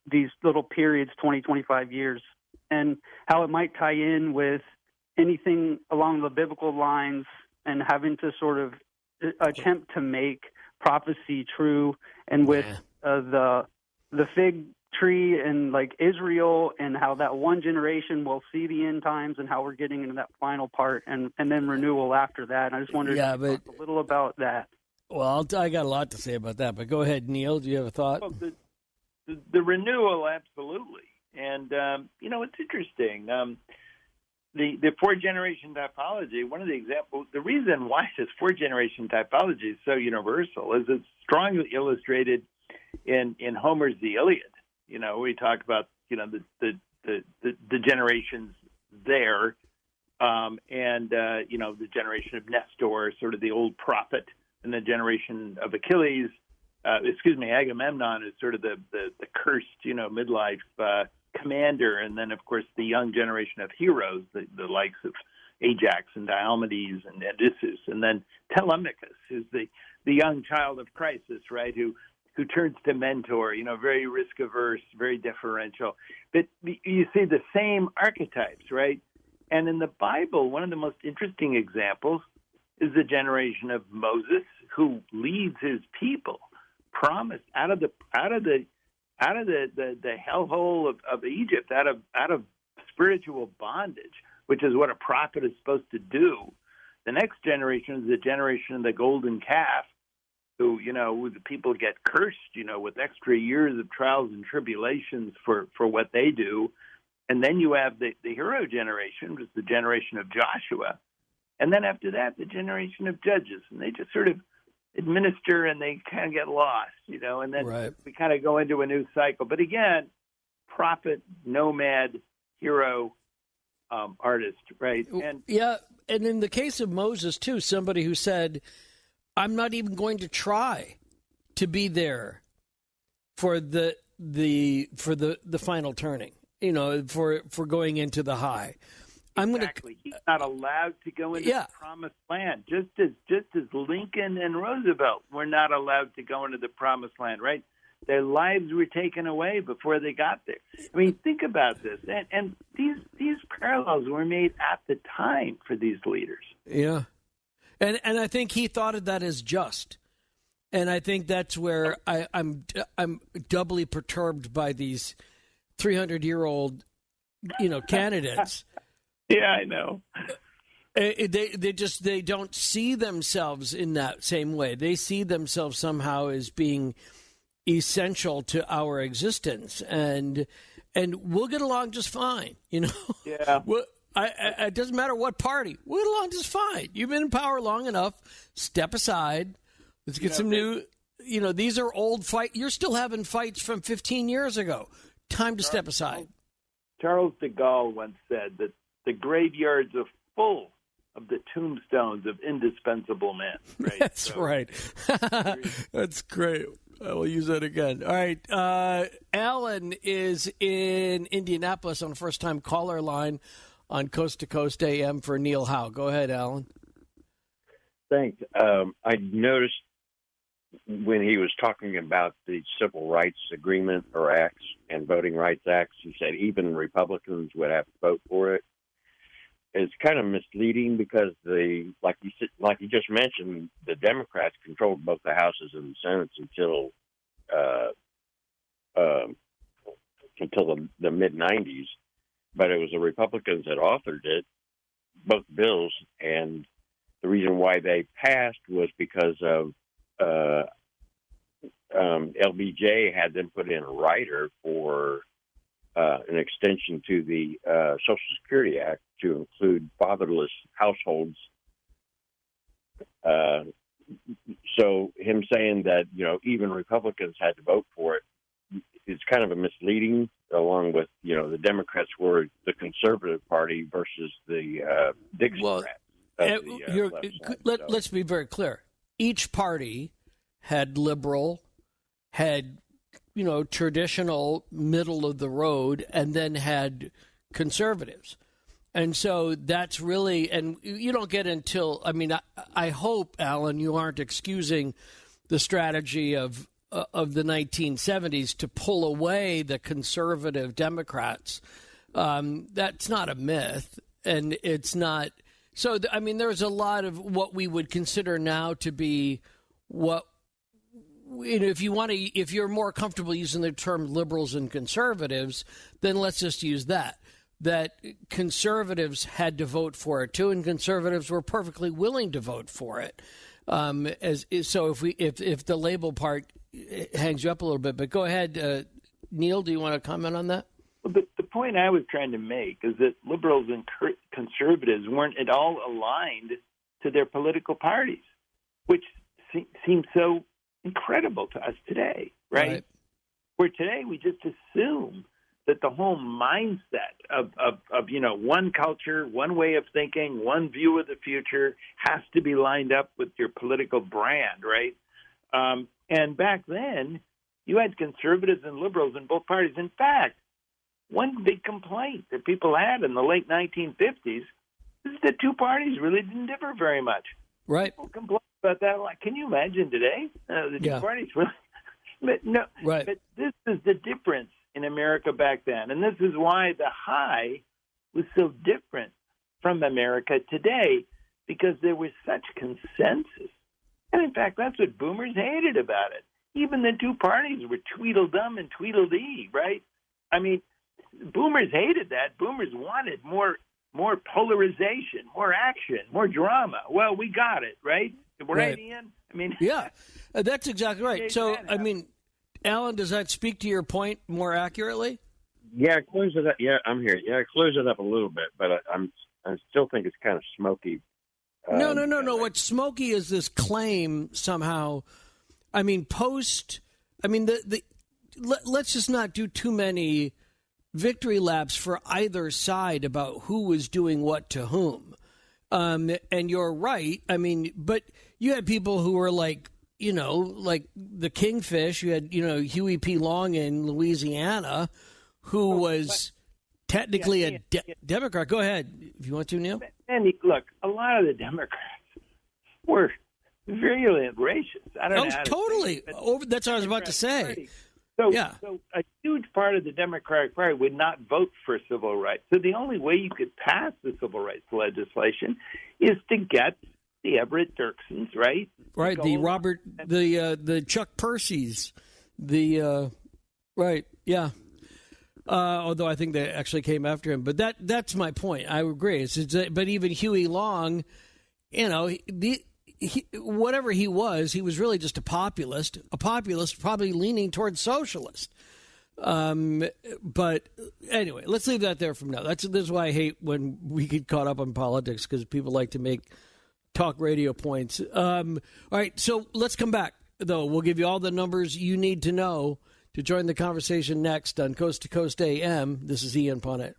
these little periods, 20, 25 years, and how it might tie in with anything along the biblical lines and having to sort of attempt to make prophecy true, and with the fig tree and like Israel, and how that one generation will see the end times, and how we're getting into that final part, and then renewal after that. And I just wondered if you talk a little about that. Well, I got a lot to say about that, but go ahead, Neil. Do you have a thought? Well, the renewal, absolutely. And, it's interesting. The four-generation typology, one of the examples, the reason why this four-generation typology is so universal is it's strongly illustrated in Homer's The Iliad. We talk about, the generations there, and the generation of Nestor, sort of the old prophet, and the generation of Achilles, Agamemnon is sort of the cursed, midlife commander, and then, of course, the young generation of heroes, the likes of Ajax and Diomedes and Odysseus, and then Telemachus, who's the young child of crisis, right, who turns to mentor, very risk-averse, very deferential. But you see the same archetypes, right? And in the Bible, one of the most interesting examples is the generation of Moses, who leads his people, promised out of the hellhole of Egypt, out of spiritual bondage, which is what a prophet is supposed to do. The next generation is the generation of the golden calf, who, the people get cursed, with extra years of trials and tribulations for what they do. And then you have the hero generation, which is the generation of Joshua. And then after that, the generation of judges. And they just sort of administer, and they kind of get lost, and then we kind of go into a new cycle. But again, prophet, nomad, hero, artist, right? And in the case of Moses too, somebody who said, "I'm not even going to try to be there for the final turning, for going into the high." Exactly. He's not allowed to go into the promised land, just as Lincoln and Roosevelt were not allowed to go into the promised land, right? Their lives were taken away before they got there. I mean, think about this. And these parallels were made at the time for these leaders. Yeah. And I think he thought of that as just. And I think that's where I'm doubly perturbed by these 300-year-old, candidates. Yeah, I know. They don't see themselves in that same way. They see themselves somehow as being essential to our existence, and we'll get along just fine. Yeah. It doesn't matter what party. We'll get along just fine. You've been in power long enough. Step aside. Let's get some new. These are old fight. You're still having fights from 15 years ago. Time to step aside. Charles de Gaulle once said that the graveyards are full of the tombstones of indispensable men. Right? That's right. That's great. I will use that again. All right. Alan is in Indianapolis on a first-time caller line on Coast to Coast AM for Neil Howe. Go ahead, Alan. Thanks. I noticed when he was talking about the Civil Rights Agreement or Acts and Voting Rights Acts, he said even Republicans would have to vote for it. It's kind of misleading because like you just mentioned, the Democrats controlled both the houses and the Senate until the mid '90s, but it was the Republicans that authored it, both bills, and the reason why they passed was because of LBJ had them put in a rider for an extension to the Social Security Act to include fatherless households. So him saying that, even Republicans had to vote for it is kind of a misleading, along with, the Democrats were the conservative party versus the Dixiecrats. Let's be very clear. Each party had liberal, had traditional, middle of the road, and then had conservatives. And so that's really, and you don't get until, I hope, Alan, you aren't excusing the strategy of the 1970s to pull away the conservative Democrats. That's not a myth, and it's not. So, there's a lot of what we would consider now to be what, if you're more comfortable using the term liberals and conservatives, then let's just use that conservatives had to vote for it too, and conservatives were perfectly willing to vote for it. So if the label part hangs you up a little bit, but go ahead, Neil, do you want to comment on that? Well, the point I was trying to make is that liberals and conservatives weren't at all aligned to their political parties, which seems so incredible to us today, right? Where today we just assume that the whole mindset of one culture, one way of thinking, one view of the future has to be lined up with your political brand, right? And back then, you had conservatives and liberals in both parties. In fact, one big complaint that people had in the late 1950s is that two parties really didn't differ very much. Right. People complain about that. Like, can you imagine today? The two parties really. But no. Right. But this is the difference in America back then, and this is why the high was so different from America today, because there was such consensus. And in fact, that's what boomers hated about it. Even the two parties were Tweedledum and Tweedledee, right? Boomers hated that. Boomers wanted more polarization, more action, more drama. Well, we got it, right? Right, Ian? Yeah, that's exactly right. So, Alan, does that speak to your point more accurately? Yeah, close it up. Yeah, I'm here. Yeah, close it up a little bit, but I still think it's kind of smoky. No. What's smoky is this claim somehow. Let's just not do too many victory laps for either side about who was doing what to whom. And you're right. But you had people who were like the Kingfish. You had, Huey P. Long in Louisiana, who was technically a Democrat. Go ahead if you want to, Neil. And look, a lot of the Democrats were virulent racists. I don't know. Totally. That's what I was about to say. So a huge part of the Democratic Party would not vote for civil rights. So the only way you could pass the civil rights legislation is to get the Everett Dirksons, right? Right, the Chuck Percy's, right, yeah. Although I think they actually came after him, but that's my point. I agree. But even Huey Long, whatever he was really just a populist probably leaning towards socialist. But anyway, let's leave that there from now. This is why I hate when we get caught up on politics, because people like to make talk radio points. All right, so let's come back, though. We'll give you all the numbers you need to know to join the conversation next on Coast to Coast AM. This is Ian Punnett.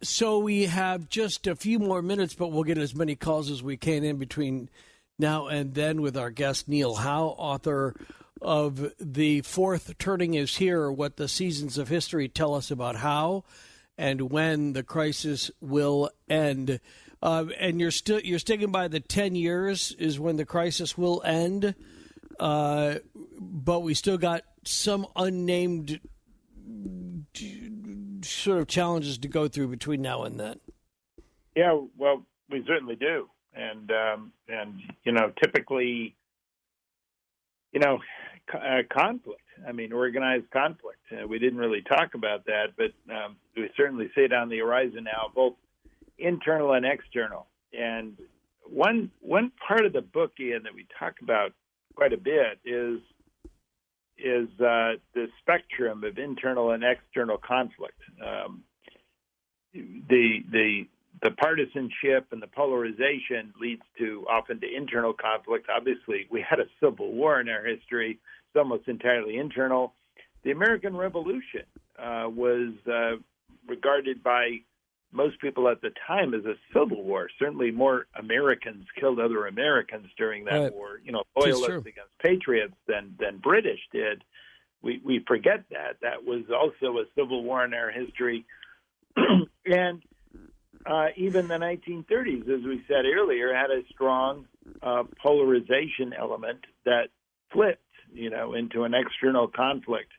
So we have just a few more minutes, but we'll get as many calls as we can in between now and then with our guest, Neil Howe, author of The Fourth Turning Is Here, What the Seasons of History Tell Us About How. and when the crisis will end. And you're sticking by the 10 years is when the crisis will end, but we still got some unnamed sort of challenges to go through between now and then. Yeah, well, we certainly do, and typically, conflict. I mean, organized conflict. We didn't really talk about that, but we certainly see it on the horizon now, both internal and external. And one part of the book, Ian, that we talk about quite a bit is the spectrum of internal and external conflict. The partisanship and the polarization leads often to internal conflict. Obviously, we had a civil war in our history. It's almost entirely internal. The American Revolution was regarded by most people at the time as a civil war. Certainly more Americans killed other Americans during that war, loyalists against patriots than British did. We forget that. That was also a civil war in our history. And even the 1930s, as we said earlier, had a strong polarization element that flipped, into an external conflict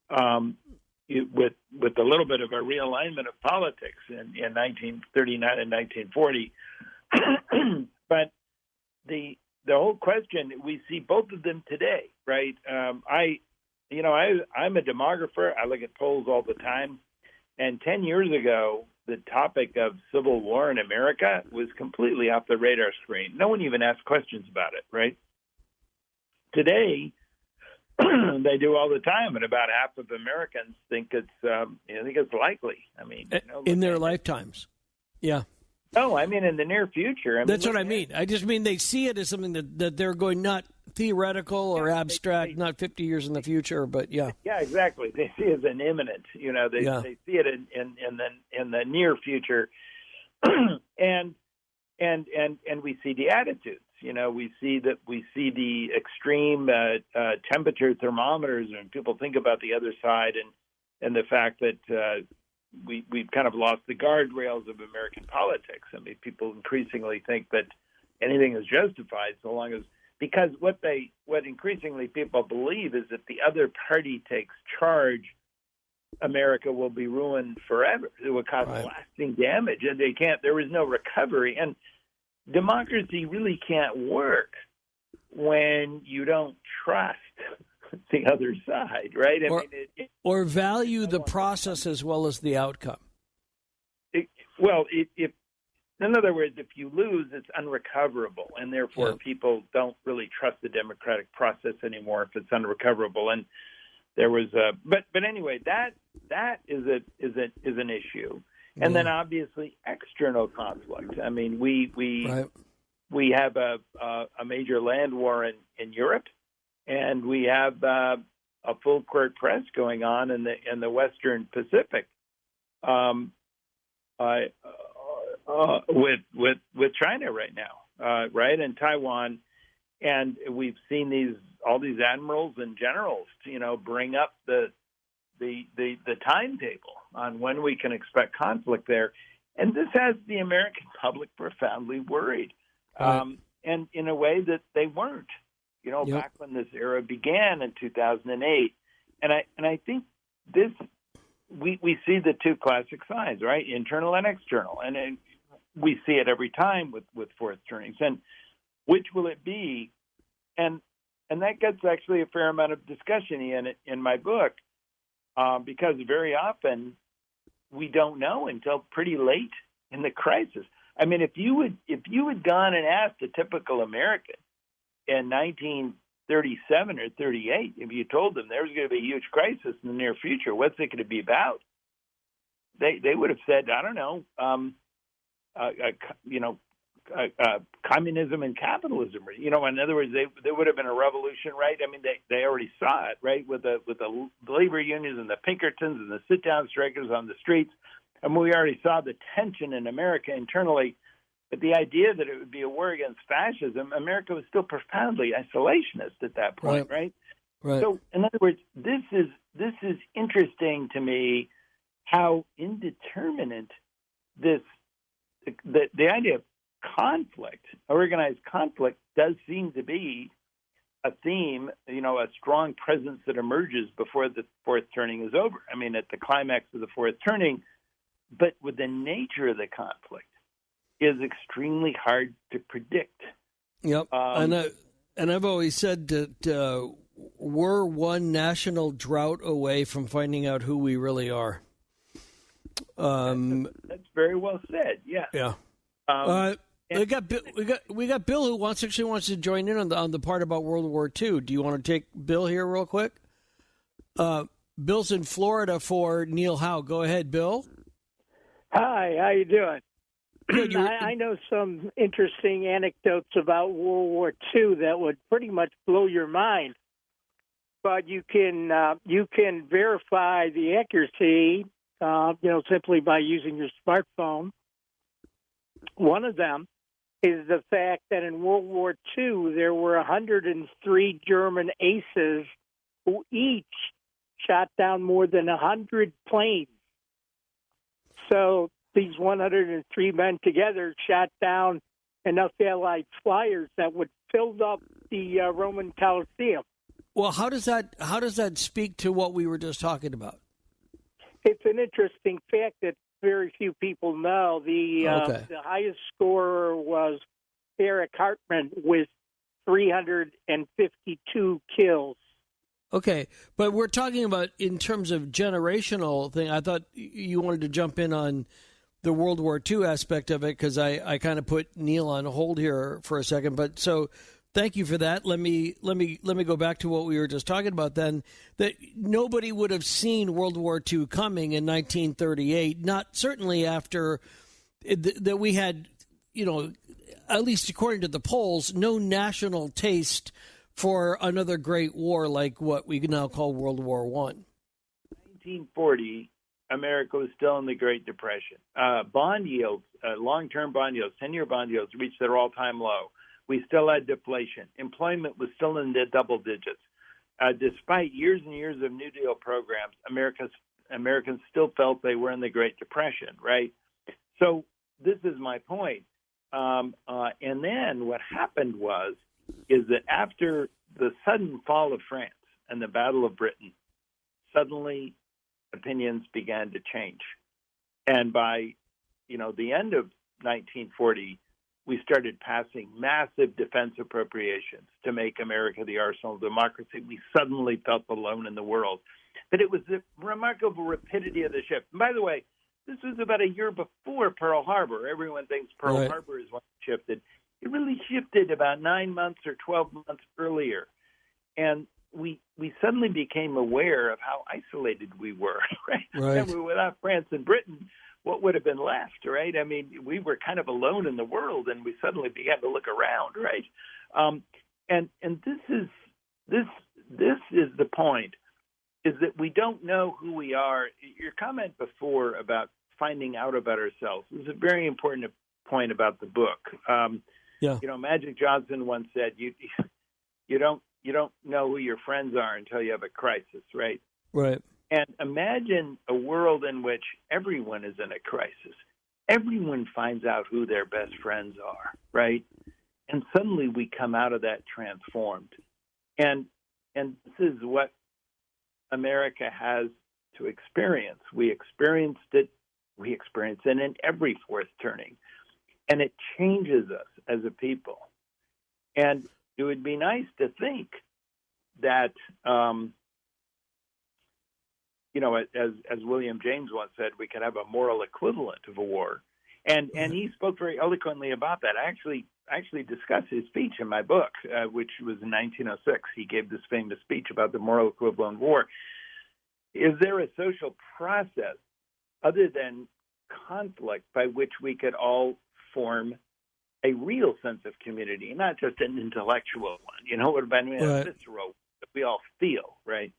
with a little bit of a realignment of politics in 1939 and 1940. But the whole question, we see both of them today, right? I'm a demographer. I look at polls all the time. And 10 years ago, the topic of civil war in America was completely off the radar screen. No one even asked questions about it, right? Today, they do all the time, and about half of Americans think it's likely. I mean, in their lifetimes, yeah. No, I mean in the near future. That's what I mean. I just mean they see it as something that they're going not theoretical or abstract, not 50 years in the future, but yeah. Yeah, exactly. They see it as an imminent. They see it in the near future, and we see the attitudes. We see the extreme temperature thermometers, and people think about the other side, and the fact that we've kind of lost the guardrails of American politics. I mean, people increasingly think that anything is justified so long as, because what increasingly people believe is that the other party takes charge, America will be ruined forever. It will cause lasting damage, and there is no recovery. And democracy really can't work when you don't trust the other side, right? Or value the process as well as the outcome. In other words, if you lose, it's unrecoverable, and therefore people don't really trust the democratic process anymore if it's unrecoverable. And there was but anyway, that is an issue. And then obviously external conflict. I mean, we have a major land war in Europe, and we have a full court press going on in the Western Pacific, with China right now, right, and Taiwan, and we've seen all these admirals and generals, bring up the timetable on when we can expect conflict there, and this has the American public profoundly worried, and in a way that they weren't, back when this era began in 2008, and I think this we see the two classic sides, right, internal and external, and we see it every time with fourth turnings, and which will it be, and that gets actually a fair amount of discussion in my book. Because very often we don't know until pretty late in the crisis. I mean, if you had gone and asked a typical American in 1937 or 38, if you told them there's going to be a huge crisis in the near future, what's it going to be about? They would have said, I don't know, communism and capitalism. In other words, there would have been a revolution, right? I mean, they already saw it, right, with the labor unions and the Pinkertons and the sit-down strikers on the streets. And we already saw the tension in America internally. But the idea that it would be a war against fascism, America was still profoundly isolationist at that point, right? So, in other words, this is interesting to me how indeterminate the idea of conflict, organized conflict, does seem to be a theme, a strong presence that emerges before the fourth turning is over. I mean, at the climax of the fourth turning, but with the nature of the conflict is extremely hard to predict. Yep. And I've always said that we're one national drought away from finding out who we really are. That's very well said. Yes. Yeah. We got Bill who wants to join in on the part about World War II. Do you want to take Bill here real quick? Bill's in Florida for Neil Howe. Go ahead, Bill. Hi, how you doing? Good. I know some interesting anecdotes about World War II that would pretty much blow your mind. But you can verify the accuracy, simply by using your smartphone. One of them is the fact that in World War II there were 103 German aces who each shot down more than 100 planes. So these 103 men together shot down enough Allied flyers that would fill up the Roman Colosseum. Well, how does that speak to what we were just talking about? It's an interesting fact that very few people know. The highest scorer was Eric Hartmann with 352 kills. Okay, but we're talking about in terms of generational thing. I thought you wanted to jump in on the World War II aspect of it because I kind of put Neil on hold here for a second. But so thank you for that. Let me go back to what we were just talking about then. That nobody would have seen World War II coming in 1938. Not certainly after that we had, at least according to the polls, no national taste for another great war like what we now call World War I. 1940, America was still in the Great Depression. Bond yields, long-term bond yields, 10-year bond yields reached their all-time low. We still had deflation. Employment was still in the double digits. Despite years and years of New Deal programs, Americans still felt they were in the Great Depression, right? So this is my point. And then what happened is that after the sudden fall of France and the Battle of Britain, suddenly opinions began to change. And by, the end of 1940, we started passing massive defense appropriations to make America the arsenal of democracy. We suddenly felt alone in the world. But it was the remarkable rapidity of the shift. And by the way, this was about a year before Pearl Harbor. Everyone thinks Pearl Harbor is when it shifted. It really shifted about 9 months or 12 months earlier. And we suddenly became aware of how isolated we were, right? Remember, without France and Britain, what would have been left, right? I mean, we were kind of alone in the world, and we suddenly began to look around, right? And this is the point, is that we don't know who we are. Your comment before about finding out about ourselves is a very important point about the book. Magic Johnson once said, you don't know who your friends are until you have a crisis, right? Right. And imagine a world in which everyone is in a crisis. Everyone finds out who their best friends are, right? And suddenly we come out of that transformed. And this is what America has to experience. We experienced it in every fourth turning. And it changes us as a people. And it would be nice to think that, as William James once said, we could have a moral equivalent of a war. And he spoke very eloquently about that. I actually discuss his speech in my book, which was in 1906. He gave this famous speech about the moral equivalent of war. Is there a social process other than conflict by which we could all form a real sense of community, not just an intellectual one? What about a visceral that we all feel, right?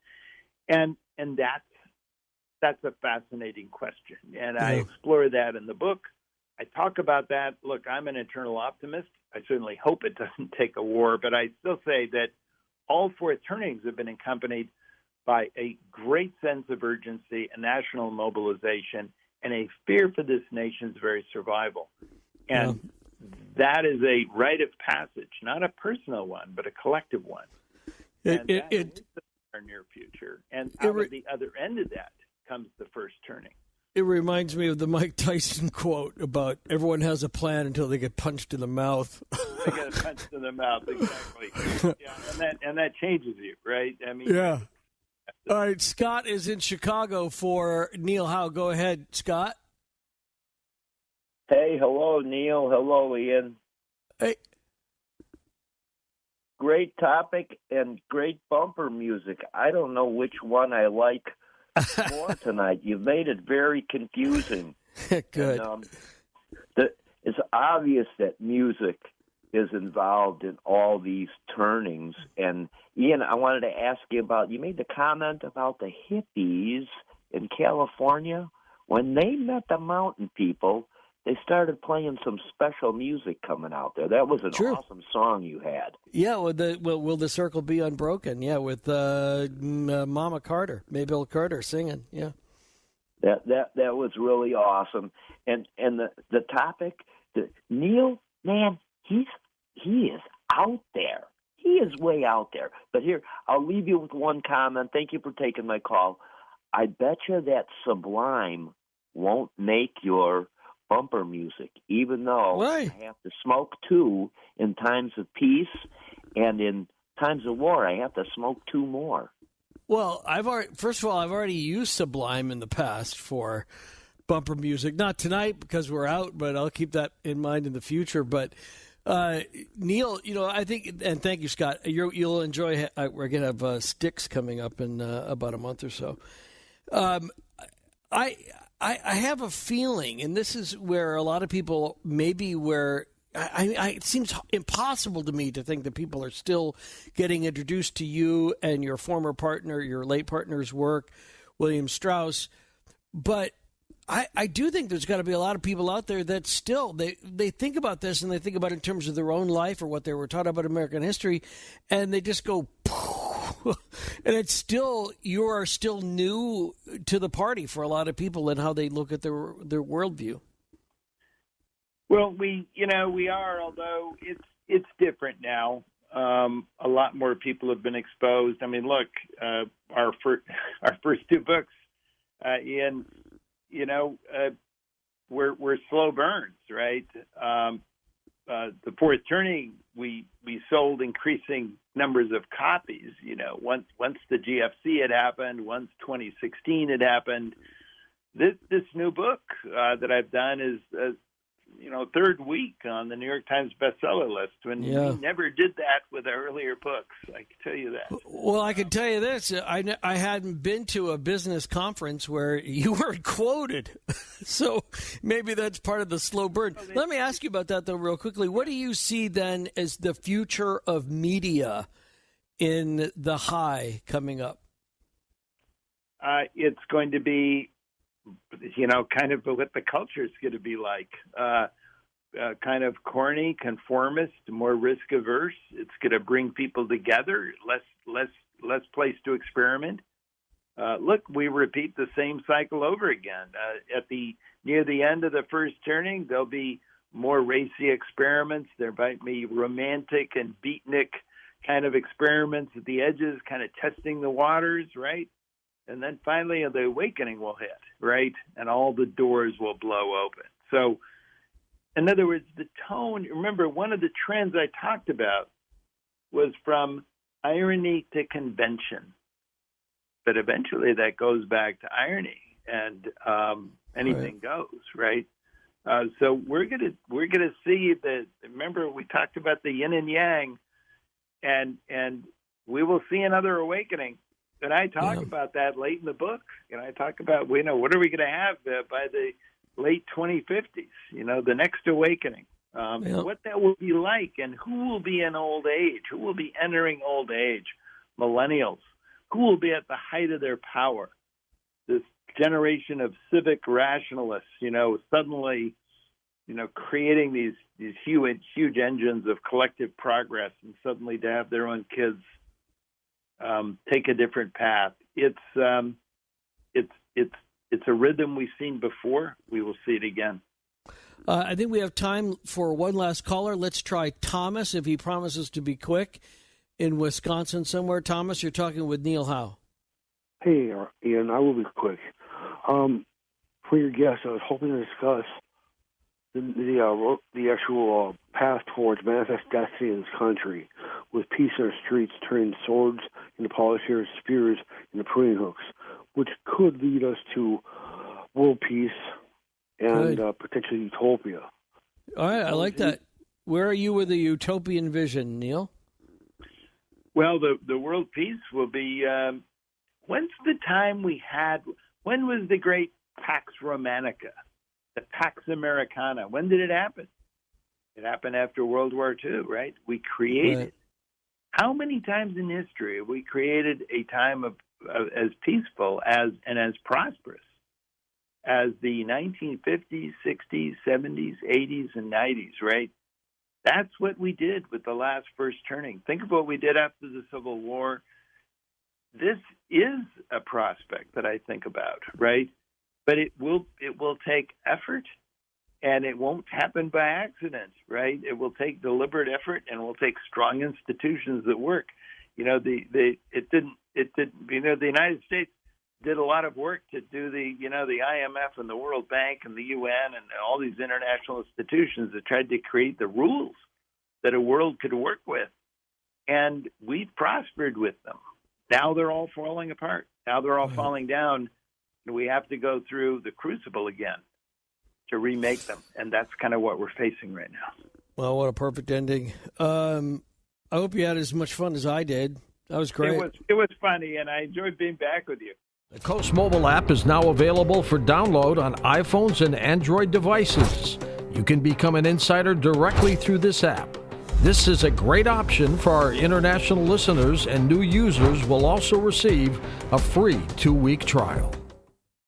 And that's a fascinating question, and I explore that in the book. I talk about that. Look, I'm an eternal optimist. I certainly hope it doesn't take a war, but I still say that all fourth turnings have been accompanied by a great sense of urgency, a national mobilization, and a fear for this nation's very survival. And that is a rite of passage, not a personal one, but a collective one. And that is our near future. And out of the other end of that comes the first turning. It reminds me of the Mike Tyson quote about everyone has a plan until they get punched in the mouth. They get punched in the mouth, exactly. Yeah, and that changes you, right? I mean, yeah. All right, Scott is in Chicago for Neil Howe. Go ahead, Scott. Hey, hello, Neil. Hello, Ian. Hey. Great topic and great bumper music. I don't know which one I like more tonight. You've made it very confusing. Good. And, it's obvious that music is involved in all these turnings. And, Ian, I wanted to ask you about, you made the comment about the hippies in California. When they met the mountain people, they started playing some special music coming out there. That was an awesome song you had. Yeah, Will the Circle Be Unbroken? Yeah, with Mama Carter, Maybelle Carter singing. Yeah, that was really awesome. And the topic, Neil, man, he is out there. He is way out there. But here, I'll leave you with one comment. Thank you for taking my call. I bet you that Sublime won't make your bumper music, even though I have to smoke two in times of peace, and in times of war, I have to smoke two more. Well, I've already used Sublime in the past for bumper music. Not tonight because we're out, but I'll keep that in mind in the future. But Neil, I think, and thank you, Scott. You'll enjoy. We're gonna have Styx coming up in about a month or so. I have a feeling, and this is where a lot of people it seems impossible to me to think that people are still getting introduced to you and your former partner, your late partner's work, William Strauss. But I do think there's got to be a lot of people out there that still, they think about this and they think about it in terms of their own life or what they were taught about American history, and they just go, and it's still, you are still new to the party for a lot of people and how they look at their worldview. Well, we are, although it's different now. A lot more people have been exposed. I mean, look, our first two books, Ian, we're slow burns, right? The fourth turning, we sold increasing numbers of copies. Once the GFC had happened, once 2016 had happened, this new book that I've done is third week on the New York Times bestseller list. When we never did that with our earlier books, I can tell you that. Well, I can tell you this: I hadn't been to a business conference where you weren't quoted, so maybe that's part of the slow burn. Let me ask you about that though, real quickly. What do you see then as the future of media in the high coming up? It's going to be, kind of what the culture is going to be like. Kind of corny, conformist, more risk averse. It's going to bring people together, less place to experiment. Look, we repeat the same cycle over again. Near the end of the first turning, there'll be more racy experiments. There might be romantic and beatnik kind of experiments at the edges, kind of testing the waters, right? And then finally the awakening will hit, right? And all the doors will blow open. So, in other words, the tone, remember, one of the trends I talked about was from irony to convention. But eventually that goes back to irony, and anything goes, right? So we're gonna see that. Remember, we talked about the yin and yang, and we will see another awakening. And I talk about that late in the book. I talk about, what are we going to have by the late 2050s? The next awakening. What that will be like, and who will be in old age? Who will be entering old age? Millennials. Who will be at the height of their power? This generation of civic rationalists. Suddenly, creating these huge engines of collective progress, and suddenly to have their own kids take a different path, it's a rhythm we've seen before. We will see it again. I think we have time for one last caller. Let's try Thomas, if he promises to be quick, in Wisconsin somewhere. Thomas, you're talking with Neil Howe. Hey, Ian, I will be quick. For your guest, I was hoping to discuss the actual path towards manifest destiny in this country, with peace in our streets turning swords into plowshares, spears into pruning hooks, which could lead us to world peace and potentially utopia. All right, I like that. Where are you with the utopian vision, Neil? Well, the world peace will be. When's the time we had? When was the great Pax Romanica, the Pax Americana? When did it happen? It happened after World War II, right? We created. Right. How many times in history have we created a time of as peaceful as prosperous as the 1950s, 60s, 70s, 80s, and 90s, right? That's what we did with the last first turning. Think of what we did after the Civil War. This is a prospect that I think about, right? But it will take effort, and it won't happen by accident, right? It will take deliberate effort, and it will take strong institutions that work. You know, the United States did a lot of work to do the IMF and the World Bank and the UN and all these international institutions that tried to create the rules that a world could work with. And we've prospered with them. Now they're all falling apart. Now they're all falling down. And we have to go through the crucible again to remake them. And that's kind of what we're facing right now. Well, what a perfect ending. I hope you had as much fun as I did. That was great. It was funny, and I enjoyed being back with you. The Coast mobile app is now available for download on iPhones and Android devices. You can become an insider directly through this app. This is a great option for our international listeners, and new users will also receive a free 2-week trial.